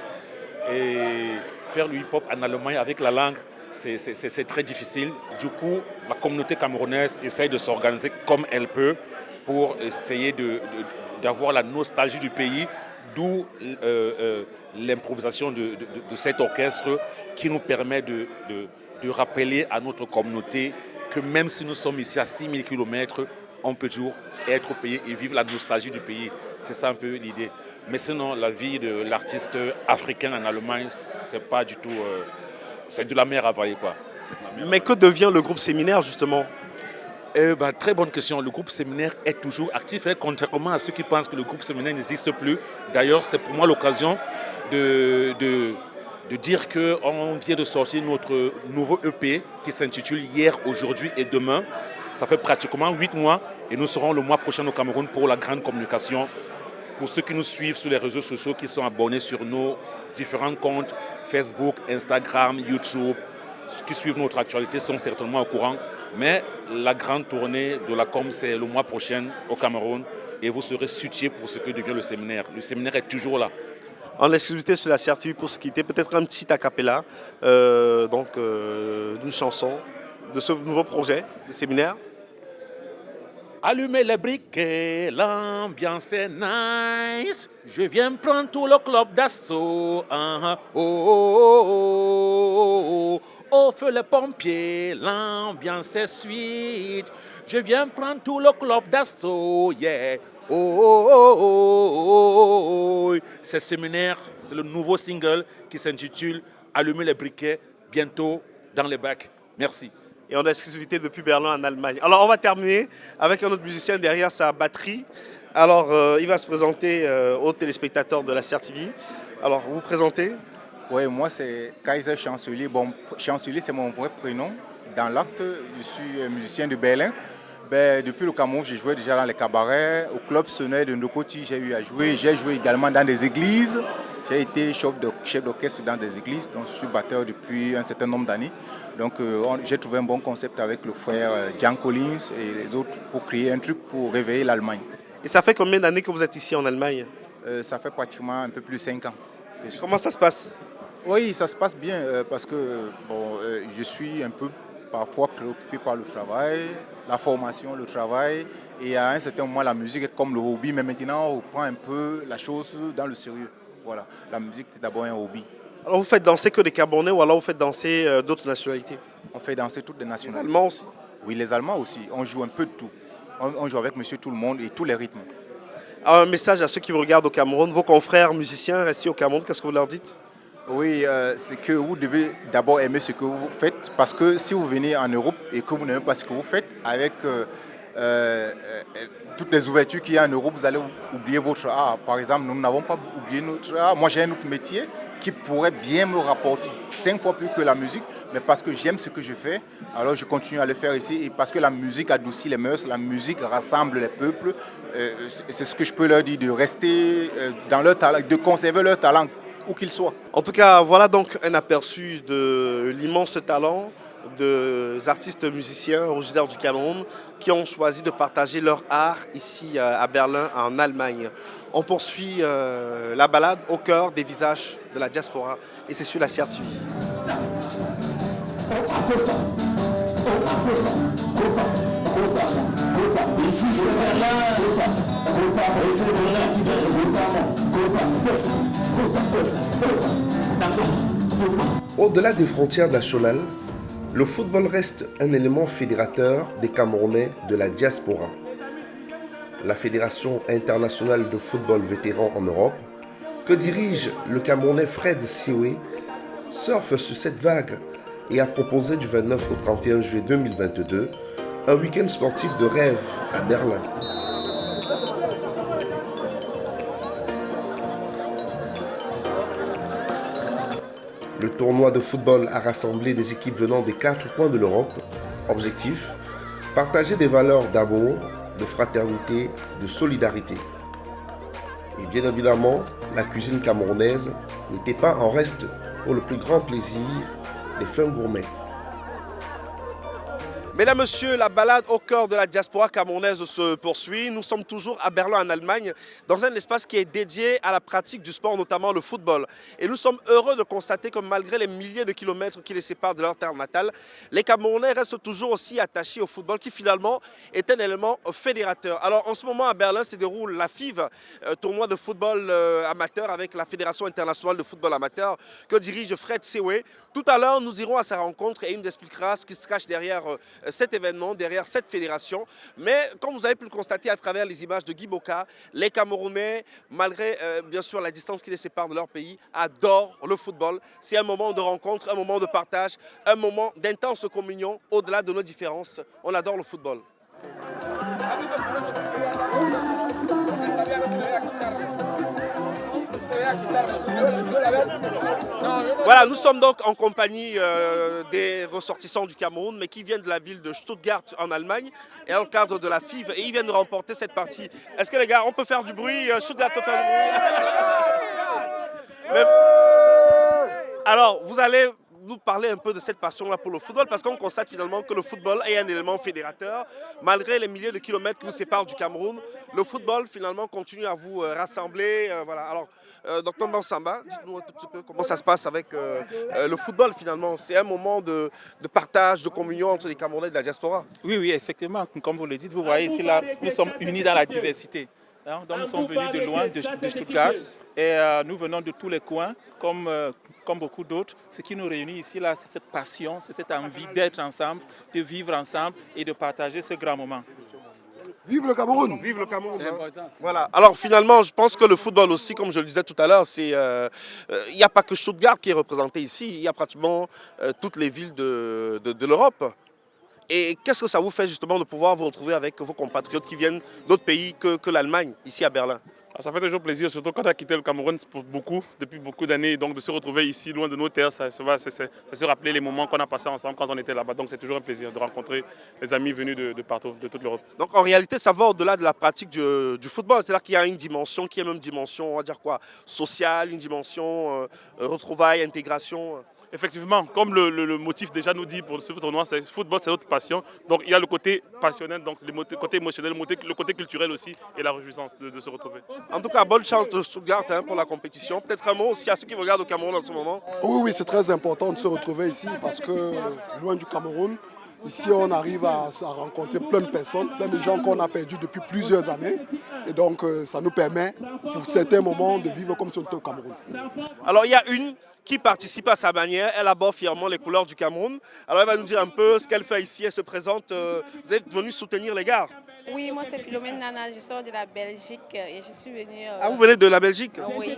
et faire le hip-hop en Allemagne avec la langue, c'est très difficile. Du coup, la communauté camerounaise essaye de s'organiser comme elle peut pour essayer d'avoir la nostalgie du pays, D'où l'improvisation de cet orchestre qui nous permet de rappeler à notre communauté que même si nous sommes ici à 6000 km, on peut toujours être au pays et vivre la nostalgie du pays. C'est ça un peu l'idée. Mais sinon, la vie de l'artiste africain en Allemagne, c'est pas du tout... c'est de la mer à vailler, quoi. Mais que devient le groupe Séminaire, justement? Très bonne question. Le groupe Séminaire est toujours actif, contrairement à ceux qui pensent que le groupe Séminaire n'existe plus. D'ailleurs, c'est pour moi l'occasion de dire qu'on vient de sortir notre nouveau EP qui s'intitule Hier, aujourd'hui et demain. Ça fait pratiquement 8 mois et nous serons le mois prochain au Cameroun pour la grande communication. Pour ceux qui nous suivent sur les réseaux sociaux, qui sont abonnés sur nos différents comptes, Facebook, Instagram, YouTube, ceux qui suivent notre actualité sont certainement au courant. Mais la grande tournée de la com, c'est le mois prochain au Cameroun et vous serez soutiens pour ce que devient le séminaire. Le séminaire est toujours là. En exclusivité sur la CRTV pour se quitter, peut-être un petit a cappella d'une chanson de ce nouveau projet, le séminaire. Allumez les briquets, l'ambiance est nice. Je viens prendre tout le club d'assaut. Au feu les pompiers, l'ambiance est sweet. Je viens prendre tout le club d'assaut, yeah. C'est Séminaire, c'est le nouveau single qui s'intitule Allumer les briquets, bientôt dans les bacs. Merci. Et on a l'exclusivité depuis Berlin en Allemagne. Alors on va terminer avec un autre musicien derrière sa batterie. Alors il va se présenter aux téléspectateurs de la CRTV. Alors vous vous présentez? Oui, moi c'est Kaiser Chancelier. Bon, Chancelier c'est mon vrai prénom. Dans l'acte, je suis musicien de Berlin. Depuis le Cameroun, j'ai joué déjà dans les cabarets. Au club Sonnet de Ndokoti, j'ai eu à jouer. J'ai joué également dans des églises. J'ai été chef d'orchestre dans des églises. Donc je suis batteur depuis un certain nombre d'années. Donc j'ai trouvé un bon concept avec le frère Jan Collins et les autres pour créer un truc pour réveiller l'Allemagne. Et ça fait combien d'années que vous êtes ici en Allemagne? Ça fait pratiquement un peu plus de 5 ans. Comment ça se passe? Oui, ça se passe bien parce que je suis un peu parfois préoccupé par le travail, la formation, le travail. Et à un certain moment, la musique est comme le hobby, mais maintenant on reprend un peu la chose dans le sérieux. Voilà, la musique c'est d'abord un hobby. Alors vous faites danser que des Camerounais ou alors vous faites danser d'autres nationalités? On fait danser toutes les nationalités. Les Allemands aussi? Oui, les Allemands aussi. On joue un peu de tout. On joue avec Monsieur Tout le Monde et tous les rythmes. Alors, un message à ceux qui vous regardent au Cameroun, vos confrères musiciens restés au Cameroun, qu'est-ce que vous leur dites? Oui, c'est que vous devez d'abord aimer ce que vous faites parce que si vous venez en Europe et que vous n'aimez pas ce que vous faites, avec toutes les ouvertures qu'il y a en Europe, vous allez oublier votre art. Par exemple, nous n'avons pas oublié notre art. Moi, j'ai un autre métier qui pourrait bien me rapporter 5 fois plus que la musique, mais parce que j'aime ce que je fais, alors je continue à le faire ici. Et parce que la musique adoucit les mœurs, la musique rassemble les peuples, c'est ce que je peux leur dire, de rester dans leur talent, de conserver leur talent, où qu'ils soient. En tout cas, voilà donc un aperçu de l'immense talent des artistes musiciens originaires du Cameroun qui ont choisi de partager leur art ici à Berlin, en Allemagne. On poursuit la balade au cœur des visages de la diaspora et c'est sur la CRTV. Au-delà des frontières nationales, le football reste un élément fédérateur des Camerounais de la diaspora. La Fédération internationale de football vétéran en Europe, que dirige le Camerounais Fred Siwe, surfe sur cette vague et a proposé du 29 au 31 juillet 2022 un week-end sportif de rêve à Berlin. Le tournoi de football a rassemblé des équipes venant des 4 coins de l'Europe. Objectif, partager des valeurs d'amour, de fraternité, de solidarité. Et bien évidemment, la cuisine camerounaise n'était pas en reste pour le plus grand plaisir des fins gourmets. Mesdames, Messieurs, la balade au cœur de la diaspora camerounaise se poursuit. Nous sommes toujours à Berlin, en Allemagne, dans un espace qui est dédié à la pratique du sport, notamment le football. Et nous sommes heureux de constater que malgré les milliers de kilomètres qui les séparent de leur terre natale, les Camerounais restent toujours aussi attachés au football, qui finalement est un élément fédérateur. Alors en ce moment à Berlin se déroule la FIV, tournoi de football amateur avec la Fédération internationale de football amateur que dirige Fred Sewe. Tout à l'heure, nous irons à sa rencontre et il nous expliquera ce qui se cache derrière cet événement, derrière cette fédération. Mais comme vous avez pu le constater à travers les images de Guy Boka, les Camerounais, malgré bien sûr la distance qui les sépare de leur pays, adorent le football. C'est un moment de rencontre, un moment de partage, un moment d'intense communion au-delà de nos différences. On adore le football. Voilà, nous sommes donc en compagnie des ressortissants du Cameroun, mais qui viennent de la ville de Stuttgart en Allemagne, et dans le cadre de la FIV, et ils viennent de remporter cette partie. Est-ce que les gars, on peut faire du bruit? Stuttgart peut faire du bruit. Mais... Alors, vous allez nous parler un peu de cette passion-là pour le football, parce qu'on constate finalement que le football est un élément fédérateur. Malgré les milliers de kilomètres qui vous séparent du Cameroun, le football finalement continue à vous rassembler. Voilà. Alors, Dr Bansamba, dites-nous un tout petit peu comment ça se passe avec le football finalement. C'est un moment de partage, de communion entre les Camerounais de la diaspora. Oui, effectivement, comme vous le dites, vous voyez ici, là, nous sommes unis dans la diversité. Donc nous sommes venus de loin, de Stuttgart, et nous venons de tous les coins, comme beaucoup d'autres. Ce qui nous réunit ici, là, c'est cette passion, c'est cette envie d'être ensemble, de vivre ensemble et de partager ce grand moment. Vive le Cameroun! Vive le Cameroun! Voilà. Alors finalement, je pense que le football aussi, comme je le disais tout à l'heure, il n'y a pas que Stuttgart qui est représenté ici, il y a pratiquement toutes les villes de l'Europe. Et qu'est-ce que ça vous fait justement de pouvoir vous retrouver avec vos compatriotes qui viennent d'autres pays que l'Allemagne, ici à Berlin? Ça fait toujours plaisir, surtout quand on a quitté le Cameroun depuis beaucoup d'années. Donc de se retrouver ici, loin de nos terres, c'est se rappeler les moments qu'on a passés ensemble quand on était là-bas. Donc c'est toujours un plaisir de rencontrer les amis venus de partout, de toute l'Europe. Donc en réalité, ça va au-delà de la pratique du football. C'est-à-dire qu'il y a une dimension qui est même une dimension, on va dire quoi, sociale, une dimension retrouvailles, intégration. Effectivement, comme le motif déjà nous dit pour ce tournoi, c'est football, c'est notre passion. Donc il y a le côté passionnel, donc le côté émotionnel, le côté culturel aussi et la réjouissance de se retrouver. En tout cas, bonne chance de Stuttgart pour la compétition. Peut-être un mot aussi à ceux qui regardent au Cameroun en ce moment. Oui, c'est très important de se retrouver ici parce que loin du Cameroun, ici on arrive à rencontrer plein de personnes, plein de gens qu'on a perdus depuis plusieurs années. Et donc ça nous permet pour certains moments de vivre comme si on était au Cameroun. Alors il y a une qui participe à sa manière, elle aborde fièrement les couleurs du Cameroun. Alors elle va nous dire un peu ce qu'elle fait ici, elle se présente. Vous êtes venu soutenir les gars? Oui, moi c'est Philomène Nana, je sors de la Belgique et je suis venue... Ah, vous venez de la Belgique? Oui,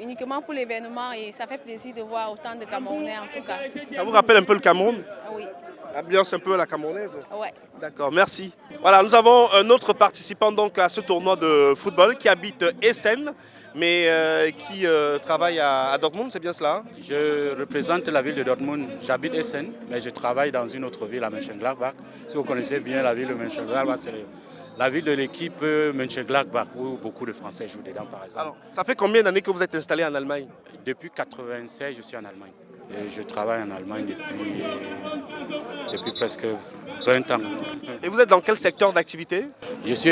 uniquement pour l'événement et ça fait plaisir de voir autant de Camerounais en tout cas. Ça vous rappelle un peu le Cameroun? Oui. L'ambiance un peu à la camerounaise? Oui. D'accord, merci. Voilà, nous avons un autre participant donc à ce tournoi de football qui habite Essen, mais qui travaille à Dortmund, c'est bien cela? Je représente la ville de Dortmund. J'habite Essen, mais je travaille dans une autre ville à Mönchengladbach. Si vous connaissez bien la ville de Mönchengladbach, c'est la ville de l'équipe Mönchengladbach, où beaucoup de Français jouent dedans, par exemple. Alors, ça fait combien d'années que vous êtes installé en Allemagne? Depuis 1996, je suis en Allemagne. Et je travaille en Allemagne depuis presque 20 ans. Et vous êtes dans quel secteur d'activité? Je suis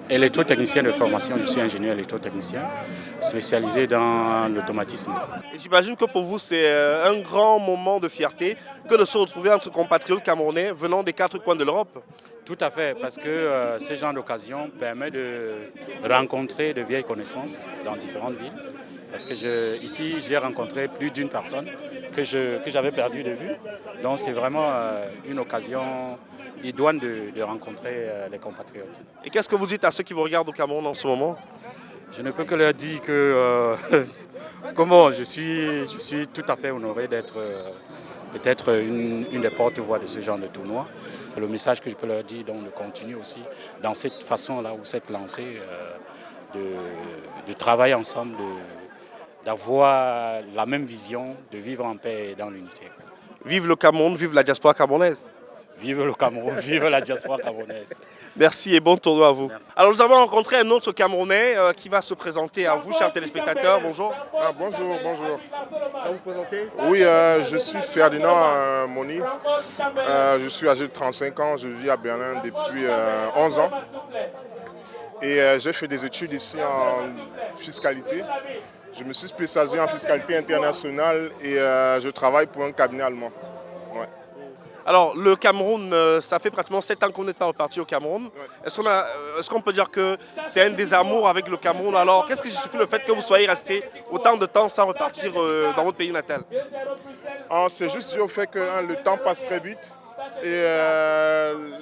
électrotechnicien de formation, je suis ingénieur électrotechnicien spécialisé dans l'automatisme. Et j'imagine que pour vous, c'est un grand moment de fierté que de se retrouver entre compatriotes camerounais venant des 4 coins de l'Europe. Tout à fait, parce que ce genre d'occasion permet de rencontrer de vieilles connaissances dans différentes villes. Parce que ici, j'ai rencontré plus d'une personne que j'avais perdue de vue. Donc c'est vraiment une occasion idoine de rencontrer les compatriotes. Et qu'est-ce que vous dites à ceux qui vous regardent au Cameroun en ce moment? Je ne peux que leur dire que comment je suis tout à fait honoré d'être peut-être une des porte-voix de ce genre de tournoi. Le message que je peux leur dire, donc de continuer aussi dans cette façon-là ou cette lancée de travailler ensemble, d'avoir la même vision, de vivre en paix et dans l'unité. Vive le Cameroun, vive la diaspora camerounaise. Vive le Cameroun, vive la diaspora camerounaise. Merci et bon tournoi à vous. Alors nous avons rencontré un autre Camerounais qui va se présenter à vous, chers téléspectateurs. Bonjour. Bonjour, bonjour. Vous vous présenter? Oui, je suis Ferdinand Moni. Je suis âgé de 35 ans, je vis à Berlin depuis 11 ans. Et j'ai fait des études ici en fiscalité. Je me suis spécialisé en fiscalité internationale et je travaille pour un cabinet allemand. Ouais. Alors, le Cameroun, ça fait pratiquement 7 ans qu'on n'est pas reparti au Cameroun. Ouais. Est-ce qu'on peut dire que c'est un désamour avec le Cameroun? Alors, qu'est-ce qui justifie le fait que vous soyez resté autant de temps sans repartir dans votre pays natal? C'est juste dû au fait que le temps passe très vite et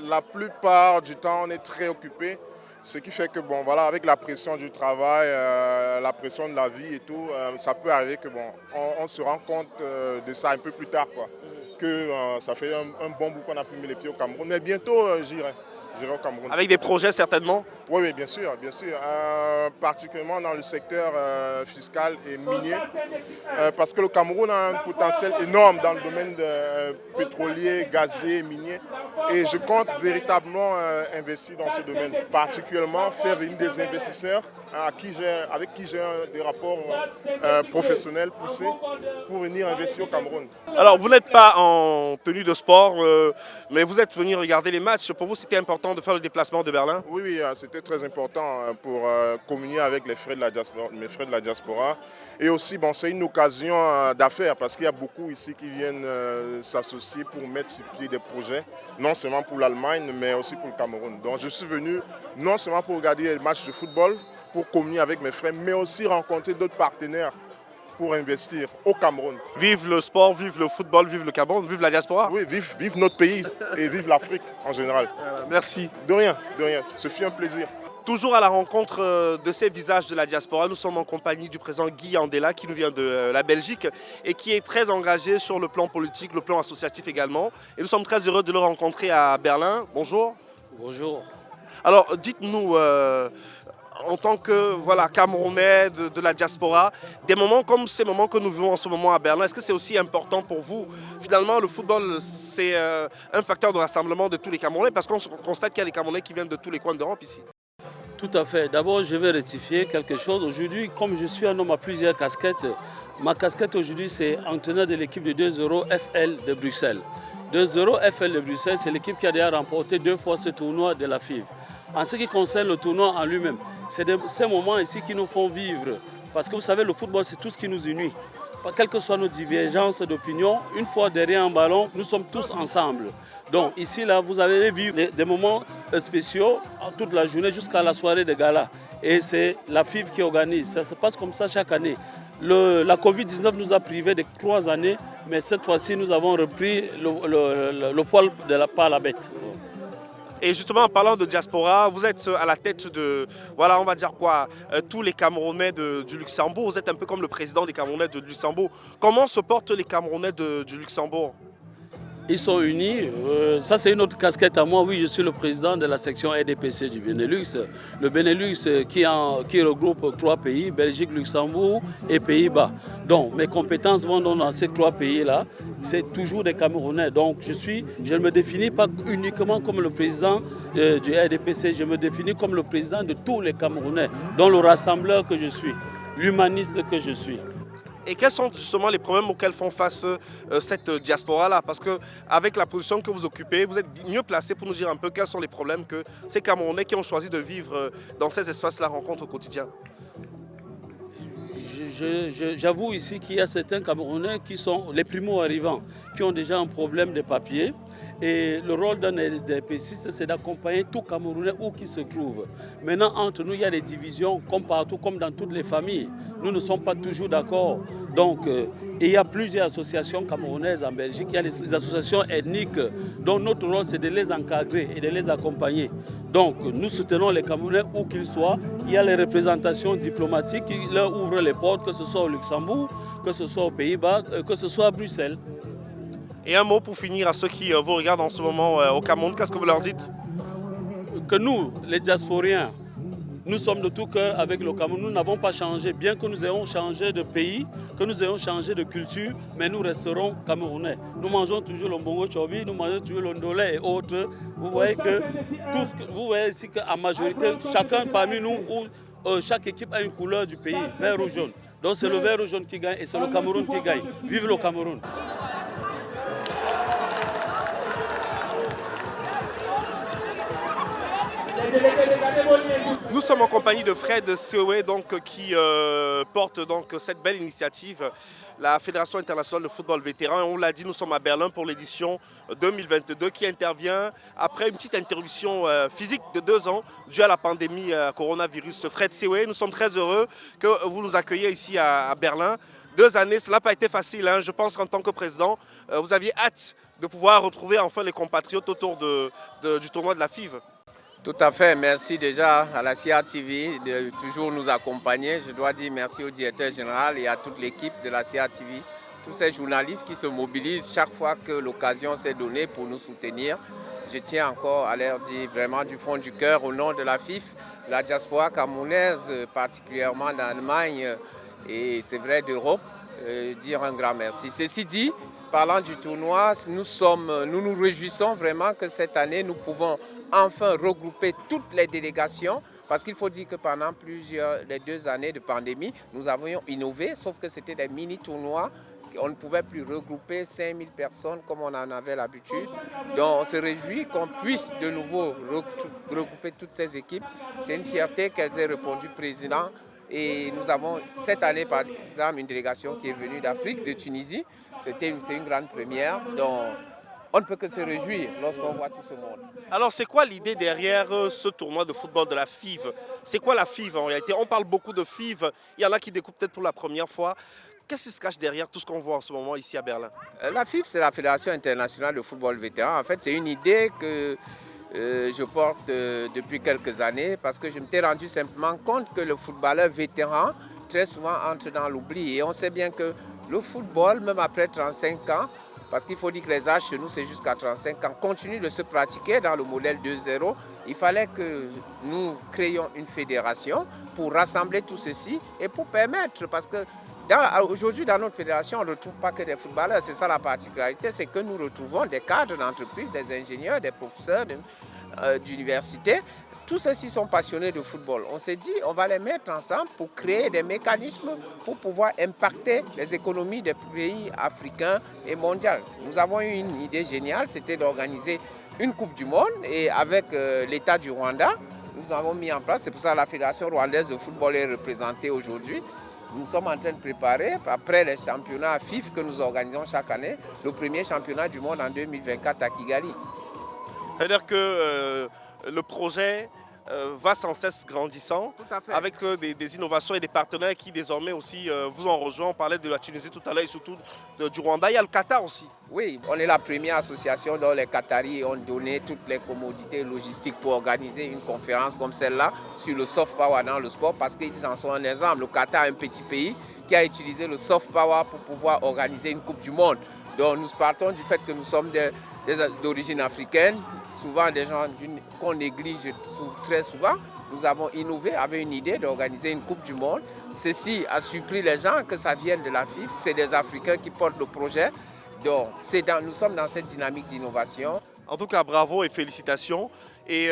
la plupart du temps, on est très occupé. Ce qui fait que, bon, voilà, avec la pression du travail, la pression de la vie et tout, ça peut arriver que, bon, on se rend compte de ça un peu plus tard, quoi. Que ça fait un bon bout qu'on a pu mettre les pieds au Cameroun. Mais bientôt, j'irai au Cameroun. Avec des projets, certainement? Oui, bien sûr, bien sûr. Particulièrement dans le secteur fiscal et minier. Parce que le Cameroun a un potentiel énorme dans le domaine pétrolier, gazier, minier. Et je compte véritablement investir dans ce domaine. Particulièrement faire venir des investisseurs avec qui j'ai des rapports professionnels poussés pour venir investir au Cameroun. Alors, vous n'êtes pas en tenue de sport, mais vous êtes venu regarder les matchs. Pour vous, c'était important de faire le déplacement de Berlin? Oui, c'était très important pour communier avec mes frères de la diaspora. Et aussi, bon, c'est une occasion d'affaires parce qu'il y a beaucoup ici qui viennent s'associer pour mettre sur pied des projets, non seulement pour l'Allemagne, mais aussi pour le Cameroun. Donc, je suis venu non seulement pour regarder les matchs de football, pour communier avec mes frères, mais aussi rencontrer d'autres partenaires pour investir au Cameroun. Vive le sport, vive le football, vive le Cameroun, vive la diaspora. Oui, vive notre pays et vive l'Afrique en général. Merci. De rien, ce fut un plaisir. Toujours à la rencontre de ces visages de la diaspora, nous sommes en compagnie du président Guy Andela qui nous vient de la Belgique et qui est très engagé sur le plan politique, le plan associatif également. Et nous sommes très heureux de le rencontrer à Berlin. Bonjour. Bonjour. Alors dites-nous, en tant que Camerounais de la diaspora, des moments comme ces moments que nous vivons en ce moment à Berlin, est-ce que c'est aussi important pour vous? Finalement, le football, c'est un facteur de rassemblement de tous les Camerounais parce qu'on constate qu'il y a des Camerounais qui viennent de tous les coins d'Europe ici. Tout à fait. D'abord, je vais rectifier quelque chose. Aujourd'hui, comme je suis un homme à plusieurs casquettes, ma casquette aujourd'hui, c'est entraîneur de l'équipe de 2-0 FL de Bruxelles. 2-0 FL de Bruxelles, c'est l'équipe qui a déjà remporté 2 fois ce tournoi de la FIV. En ce qui concerne le tournoi en lui-même, c'est ces moments ici qui nous font vivre. Parce que vous savez, le football, c'est tout ce qui nous unit. Quelles que soient nos divergences d'opinion, une fois derrière un ballon, nous sommes tous ensemble. Donc ici, là, vous avez vu des moments spéciaux toute la journée jusqu'à la soirée de gala. Et c'est la FIV qui organise. Ça se passe comme ça chaque année. La Covid-19 nous a privés de 3 années, mais cette fois-ci, nous avons repris le poil par la bête. Et justement, en parlant de diaspora, vous êtes à la tête de, on va dire quoi, tous les Camerounais du Luxembourg. Vous êtes un peu comme le président des Camerounais du Luxembourg. Comment se portent les Camerounais du Luxembourg? Ils sont unis. Ça, c'est une autre casquette à moi. Oui, je suis le président de la section RDPC du Benelux. Le Benelux qui regroupe 3 pays, Belgique, Luxembourg et Pays-Bas. Donc, mes compétences vont dans ces 3 pays-là. C'est toujours des Camerounais. Donc, je ne me définis pas uniquement comme le président du RDPC. Je me définis comme le président de tous les Camerounais, dont le rassembleur que je suis, l'humaniste que je suis. Et quels sont justement les problèmes auxquels font face cette diaspora-là? Parce qu'avec la position que vous occupez, vous êtes mieux placé pour nous dire un peu quels sont les problèmes que ces Camerounais qui ont choisi de vivre dans ces espaces-là rencontrent au quotidien. J'avoue ici qu'il y a certains Camerounais qui sont les primo-arrivants, qui ont déjà un problème de papier. Et le rôle d'un RDPCiste, c'est d'accompagner tout Camerounais où qu'il se trouve. Maintenant, entre nous, il y a des divisions, comme partout, comme dans toutes les familles. Nous ne sommes pas toujours d'accord. Donc, il y a plusieurs associations camerounaises en Belgique. Il y a les associations ethniques dont notre rôle, c'est de les encadrer et de les accompagner. Donc, nous soutenons les Camerounais où qu'ils soient. Il y a les représentations diplomatiques qui leur ouvrent les portes, que ce soit au Luxembourg, que ce soit aux Pays-Bas, que ce soit à Bruxelles. Et un mot pour finir à ceux qui vous regardent en ce moment au Cameroun, qu'est-ce que vous leur dites? Que nous, les diasporiens, nous sommes de tout cœur avec le Cameroun. Nous n'avons pas changé, bien que nous ayons changé de pays, que nous ayons changé de culture, mais nous resterons camerounais. Nous mangeons toujours le mbongo chobi, nous mangeons toujours le ndolé et autres. Vous voyez ici qu'en majorité, chacun parmi nous, chaque équipe a une couleur du pays, vert ou jaune. Donc c'est le vert ou jaune qui gagne et c'est le Cameroun qui gagne. Vive le Cameroun! Nous sommes en compagnie de Fred Sioé qui porte cette belle initiative, la Fédération internationale de football vétéran. Et on l'a dit, nous sommes à Berlin pour l'édition 2022 qui intervient après une petite interruption physique de 2 ans due à la pandémie coronavirus. Fred Sioé, nous sommes très heureux que vous nous accueilliez ici à Berlin. 2 années, cela n'a pas été facile. Je pense qu'en tant que président, vous aviez hâte de pouvoir retrouver enfin les compatriotes autour du tournoi de la FIV. Tout à fait, merci déjà à la CRTV de toujours nous accompagner. Je dois dire merci au directeur général et à toute l'équipe de la CRTV, tous ces journalistes qui se mobilisent chaque fois que l'occasion s'est donnée pour nous soutenir. Je tiens encore à leur dire vraiment du fond du cœur, au nom de la FIF, la diaspora camerounaise, particulièrement d'Allemagne et c'est vrai d'Europe, dire un grand merci. Ceci dit, parlant du tournoi, nous nous réjouissons vraiment que cette année nous pouvons enfin regrouper toutes les délégations parce qu'il faut dire que pendant les 2 années de pandémie, nous avions innové, sauf que c'était des mini-tournois. On ne pouvait plus regrouper 5000 personnes comme on en avait l'habitude. Donc on se réjouit qu'on puisse de nouveau regrouper toutes ces équipes. C'est une fierté qu'elles aient répondu président. Et nous avons cette année par exemple une délégation qui est venue d'Afrique, de Tunisie. C'est une grande première. Donc, on ne peut que se réjouir lorsqu'on voit tout ce monde. Alors c'est quoi l'idée derrière ce tournoi de football de la FIV? C'est quoi la FIV en réalité? On parle beaucoup de FIV, il y en a qui découvrent peut-être pour la première fois. Qu'est-ce qui se cache derrière tout ce qu'on voit en ce moment ici à Berlin? La FIV, c'est la Fédération internationale de football vétéran. En fait, c'est une idée que je porte depuis quelques années parce que je me suis rendu simplement compte que le footballeur vétéran très souvent entre dans l'oubli. Et on sait bien que le football, même après 35 ans, parce qu'il faut dire que les âges chez nous, c'est jusqu'à 35 ans, continue de se pratiquer dans le modèle 2-0. Il fallait que nous créions une fédération pour rassembler tout ceci et pour permettre, parce que aujourd'hui dans notre fédération, on ne retrouve pas que des footballeurs. C'est ça la particularité, c'est que nous retrouvons des cadres d'entreprise, des ingénieurs, des professeurs d'université. Tous ceux-ci sont passionnés de football. On s'est dit, on va les mettre ensemble pour créer des mécanismes pour pouvoir impacter les économies des pays africains et mondiaux. Nous avons eu une idée géniale, c'était d'organiser une Coupe du Monde et avec l'État du Rwanda, nous avons mis en place, c'est pour ça que la Fédération rwandaise de football est représentée aujourd'hui. Nous sommes en train de préparer, après les championnats FIF que nous organisons chaque année, le premier championnat du monde en 2024 à Kigali. C'est-à-dire que le projet va sans cesse grandissant, avec des innovations et des partenaires qui désormais aussi vous ont rejoint. On parlait de la Tunisie tout à l'heure et surtout du Rwanda. Il y a le Qatar aussi. Oui, on est la première association dont les Qataris ont donné toutes les commodités logistiques pour organiser une conférence comme celle-là sur le soft power dans le sport parce qu'ils en sont un exemple. Le Qatar est un petit pays qui a utilisé le soft power pour pouvoir organiser une Coupe du Monde. Donc nous partons du fait que nous sommes d'origine africaine, souvent des gens qu'on néglige très souvent. Nous avons innové avec une idée d'organiser une Coupe du Monde. Ceci a surpris les gens que ça vienne de la FIF, que c'est des Africains qui portent le projet. Donc nous sommes dans cette dynamique d'innovation. En tout cas, bravo et félicitations. Et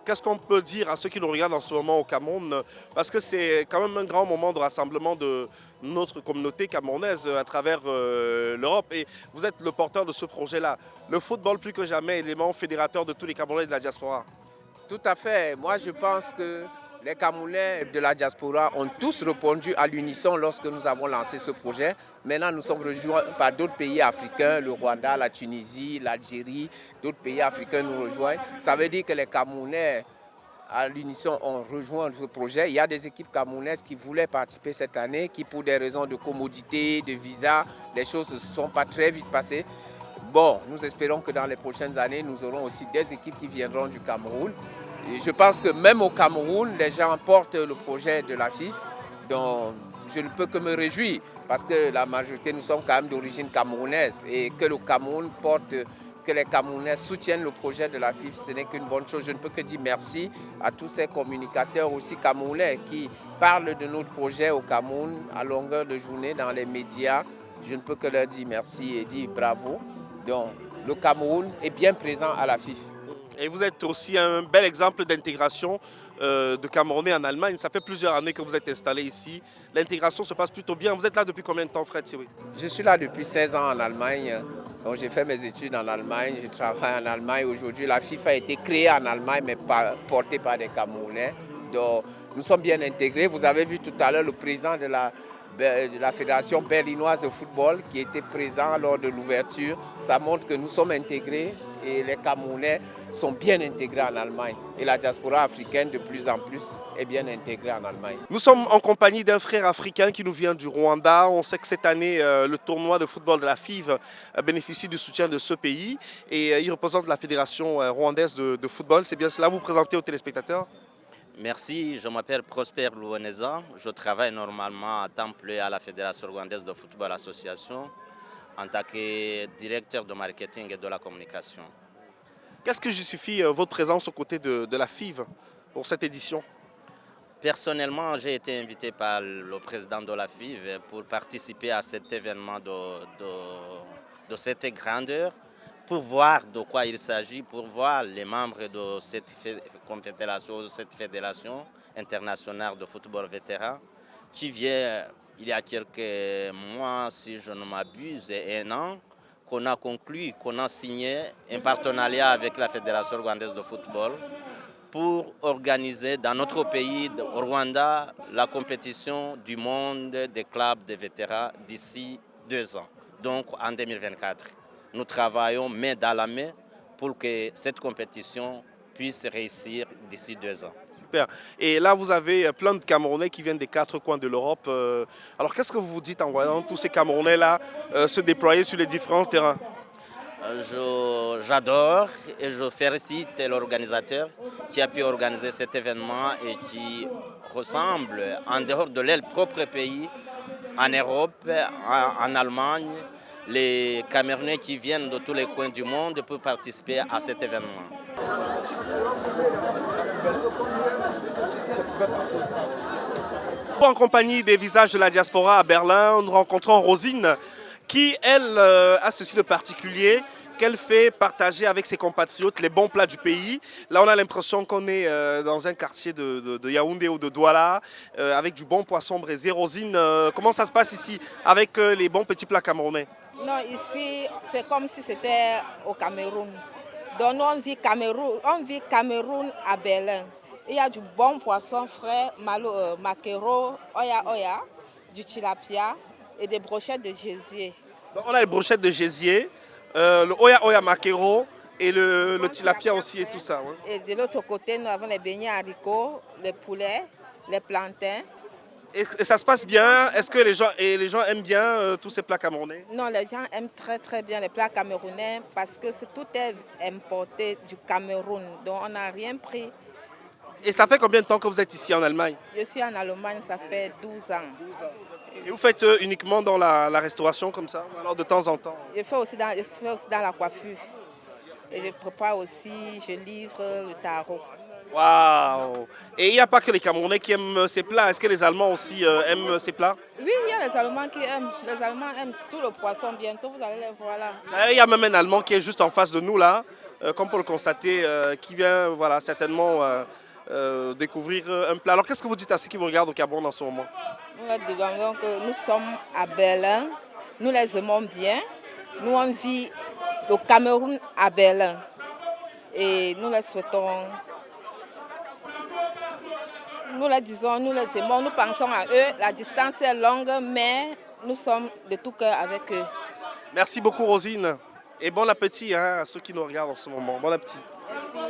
qu'est-ce qu'on peut dire à ceux qui nous regardent en ce moment au Cameroun? Parce que c'est quand même un grand moment de rassemblement de notre communauté camerounaise à travers l'Europe. Et vous êtes le porteur de ce projet-là. Le football, plus que jamais, élément fédérateur de tous les Camerounais de la diaspora. Tout à fait. Moi, je pense que les Camerounais de la diaspora ont tous répondu à l'unisson lorsque nous avons lancé ce projet. Maintenant, nous sommes rejoints par d'autres pays africains, le Rwanda, la Tunisie, l'Algérie, d'autres pays africains nous rejoignent. Ça veut dire que les Camerounais, à l'unisson, ont rejoint ce projet. Il y a des équipes camerounaises qui voulaient participer cette année, qui pour des raisons de commodité, de visa, les choses ne se sont pas très vite passées. Bon, nous espérons que dans les prochaines années, nous aurons aussi des équipes qui viendront du Cameroun. Et je pense que même au Cameroun, les gens portent le projet de la FIF, donc je ne peux que me réjouir parce que la majorité, nous sommes quand même d'origine camerounaise et que le Cameroun porte que les Camerounais soutiennent le projet de la FIFA, ce n'est qu'une bonne chose. Je ne peux que dire merci à tous ces communicateurs aussi camerounais qui parlent de notre projet au Cameroun à longueur de journée dans les médias. Je ne peux que leur dire merci et dire bravo. Donc, le Cameroun est bien présent à la FIFA. Et vous êtes aussi un bel exemple d'intégration de Camerounais en Allemagne. Ça fait plusieurs années que vous êtes installé ici. L'intégration se passe plutôt bien. Vous êtes là depuis combien de temps, Fred Thierry? Je suis là depuis 16 ans en Allemagne. Donc j'ai fait mes études en Allemagne, je travaille en Allemagne. Aujourd'hui, la FIFA a été créée en Allemagne, mais portée par des Camerounais. Donc nous sommes bien intégrés. Vous avez vu tout à l'heure le président de la Fédération berlinoise de football qui était présent lors de l'ouverture. Ça montre que nous sommes intégrés et les Camerounais sont bien intégrés en Allemagne. Et la diaspora africaine, de plus en plus, est bien intégrée en Allemagne. Nous sommes en compagnie d'un frère africain qui nous vient du Rwanda. On sait que cette année, le tournoi de football de la FIV bénéficie du soutien de ce pays. Et il représente la Fédération rwandaise de football. C'est bien cela, vous présentez aux téléspectateurs? Merci, je m'appelle Prosper Louoneza. Je travaille normalement à temps plein à la Fédération rwandaise de football association en tant que directeur de marketing et de la communication. Qu'est-ce que justifie votre présence aux côtés de la FIV pour cette édition? Personnellement, j'ai été invité par le président de la FIV pour participer à cet événement de cette grandeur, pour voir de quoi il s'agit, pour voir les membres de cette confédération, de cette fédération internationale de football vétéran qui vient il y a quelques mois, si je ne m'abuse, un an, qu'on a conclu, qu'on a signé un partenariat avec la Fédération rwandaise de football pour organiser dans notre pays, au Rwanda, la compétition du monde des clubs de vétérans d'ici 2 ans, donc en 2024. Nous travaillons main dans la main pour que cette compétition puisse réussir d'ici 2 ans. Super. Et là, vous avez plein de Camerounais qui viennent des 4 coins de l'Europe. Alors, qu'est-ce que vous vous dites en voyant tous ces Camerounais-là se déployer sur les différents terrains? J'adore et je félicite l'organisateur qui a pu organiser cet événement et qui ressemble, en dehors de leur propre pays, en Europe, en Allemagne, les Camerounais qui viennent de tous les coins du monde pour participer à cet événement. En compagnie des visages de la diaspora à Berlin, nous rencontrons Rosine qui, elle, a ceci de particulier, qu'elle fait partager avec ses compatriotes les bons plats du pays. Là, on a l'impression qu'on est dans un quartier de Yaoundé ou de Douala, avec du bon poisson braisé. Rosine, comment ça se passe ici avec les bons petits plats camerounais? Non, ici, c'est comme si c'était au Cameroun. Donc, nous, on vit Cameroun à Berlin. Il y a du bon poisson frais, maquereau, oya, du tilapia et des brochettes de gésier. Donc, on a les brochettes de gésier, le oya maquereau et le tilapia aussi et tout ça. Ouais. Et de l'autre côté, nous avons les beignets haricots, les poulets, les plantains. Et ça se passe bien? Est-ce que les gens aiment bien tous ces plats camerounais? Non, les gens aiment très très bien les plats camerounais parce que tout est importé du Cameroun. Donc on n'a rien pris. Et ça fait combien de temps que vous êtes ici en Allemagne? Je suis en Allemagne, ça fait 12 ans. Et vous faites uniquement dans la restauration comme ça, ou alors de temps en temps? Je fais aussi dans la coiffure. Et je prépare aussi, je livre le tarot. Waouh! Et il n'y a pas que les Camerounais qui aiment ces plats. Est-ce que les Allemands aussi aiment ces plats? Oui, il y a les Allemands qui aiment. Les Allemands aiment tout le poisson. Bientôt, vous allez les voir là. Il y a même un Allemand qui est juste en face de nous là, comme pour le constater, qui vient voilà, certainement découvrir un plat. Alors qu'est-ce que vous dites à ceux qui vous regardent au Cameroun en ce moment? Nous sommes à Berlin. Nous les aimons bien. Nous, on vit le Cameroun à Berlin. Et nous les souhaitons... Nous les disons, nous les aimons, nous pensons à eux. La distance est longue, mais nous sommes de tout cœur avec eux. Merci beaucoup Rosine. Et bon appétit à ceux qui nous regardent en ce moment. Bon appétit. Merci.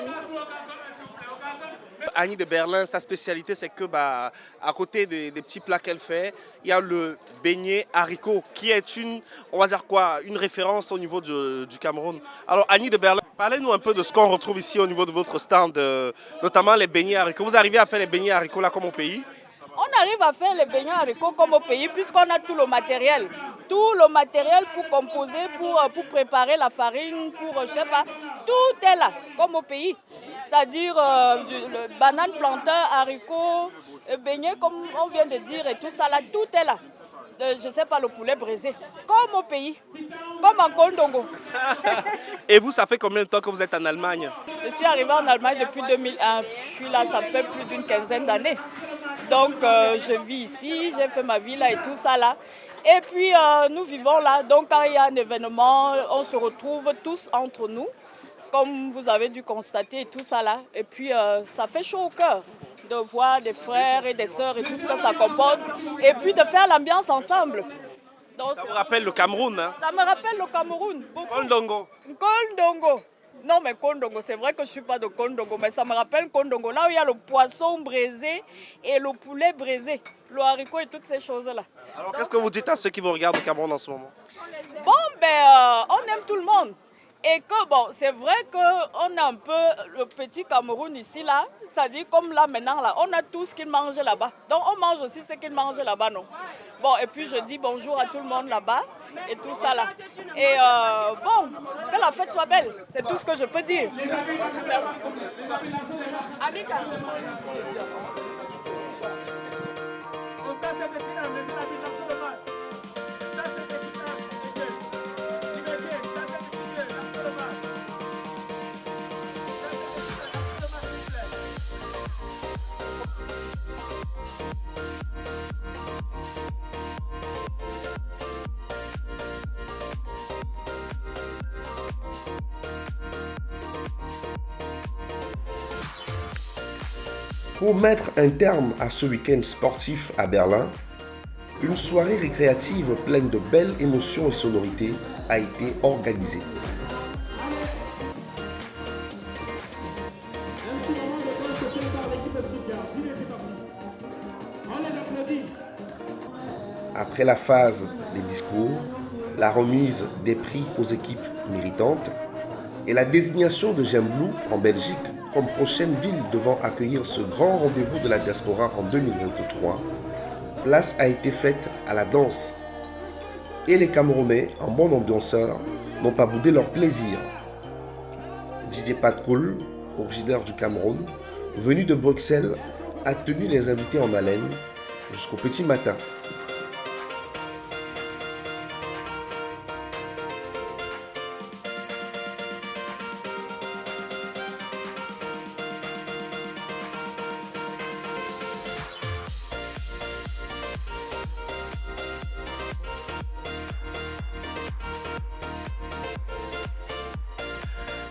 Annie de Berlin, sa spécialité, c'est que à côté des petits plats qu'elle fait, il y a le beignet haricot, qui est une référence au niveau du Cameroun. Alors Annie de Berlin, parlez-nous un peu de ce qu'on retrouve ici au niveau de votre stand, notamment les beignets haricots. Vous arrivez à faire les beignets haricots là comme au pays? On arrive à faire les beignets haricots comme au pays puisqu'on a tout le matériel. tout le matériel pour composer, pour préparer la farine, pour, je sais pas, tout est là, comme au pays. C'est-à-dire bananes, plantains, haricots, beignets, comme on vient de dire, et tout ça là, tout est là. Je ne sais pas, le poulet braisé, comme au pays, comme en Kondongo. Et vous, ça fait combien de temps que vous êtes en Allemagne? Je suis arrivée en Allemagne depuis 2001. Je suis là, ça fait plus d'une quinzaine d'années. Donc, je vis ici, j'ai fait ma vie là et tout ça là. Et puis, nous vivons là. Donc, quand il y a un événement, on se retrouve tous entre nous, comme vous avez dû constater et tout ça là. Et puis, ça fait chaud au cœur de voir des frères et des sœurs et tout ce que ça comporte. Et puis, de faire l'ambiance ensemble. Donc, ça vous rappelle le Cameroun, hein? Ça me rappelle le Cameroun. Kondongo. Kondongo. Non, mais Kondongo, c'est vrai que je ne suis pas de Kondongo, mais ça me rappelle Kondongo. Là où il y a le poisson braisé et le poulet braisé, le haricot et toutes ces choses-là. Alors, qu'est-ce que vous dites à ceux qui vous regardent au Cameroun en ce moment? Bon, ben, on aime tout le monde. Et que, bon, c'est vrai qu'on a un peu le petit Cameroun ici, là. C'est-à-dire, comme là, maintenant, là, on a tout ce qu'ils mangent là-bas. Donc, on mange aussi ce qu'ils mangent là-bas, non? Bon, et puis, je dis bonjour à tout le monde là-bas et tout ça, là. Et bon, que la fête soit belle. C'est tout ce que je peux dire. Merci beaucoup. Annika. Pour mettre un terme à ce week-end sportif à Berlin, une soirée récréative pleine de belles émotions et sonorités a été organisée. Après la phase des discours, la remise des prix aux équipes méritantes et la désignation de Gembloux en Belgique comme prochaine ville devant accueillir ce grand rendez-vous de la diaspora en 2023, place a été faite à la danse. Et les Camerounais, en bons ambianceurs, n'ont pas boudé leur plaisir. Didier Patkoul, originaire du Cameroun, venu de Bruxelles, a tenu les invités en haleine jusqu'au petit matin.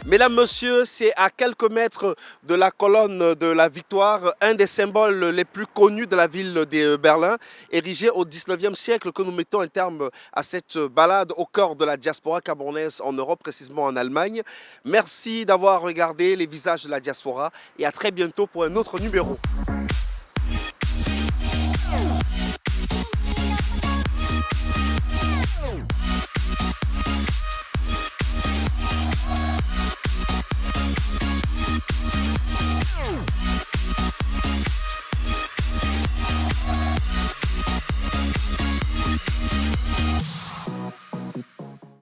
Mesdames, Messieurs, c'est à quelques mètres de la colonne de la Victoire, un des symboles les plus connus de la ville de Berlin, érigé au 19e siècle, que nous mettons un terme à cette balade au cœur de la diaspora camerounaise en Europe, précisément en Allemagne. Merci d'avoir regardé les visages de la diaspora et à très bientôt pour un autre numéro.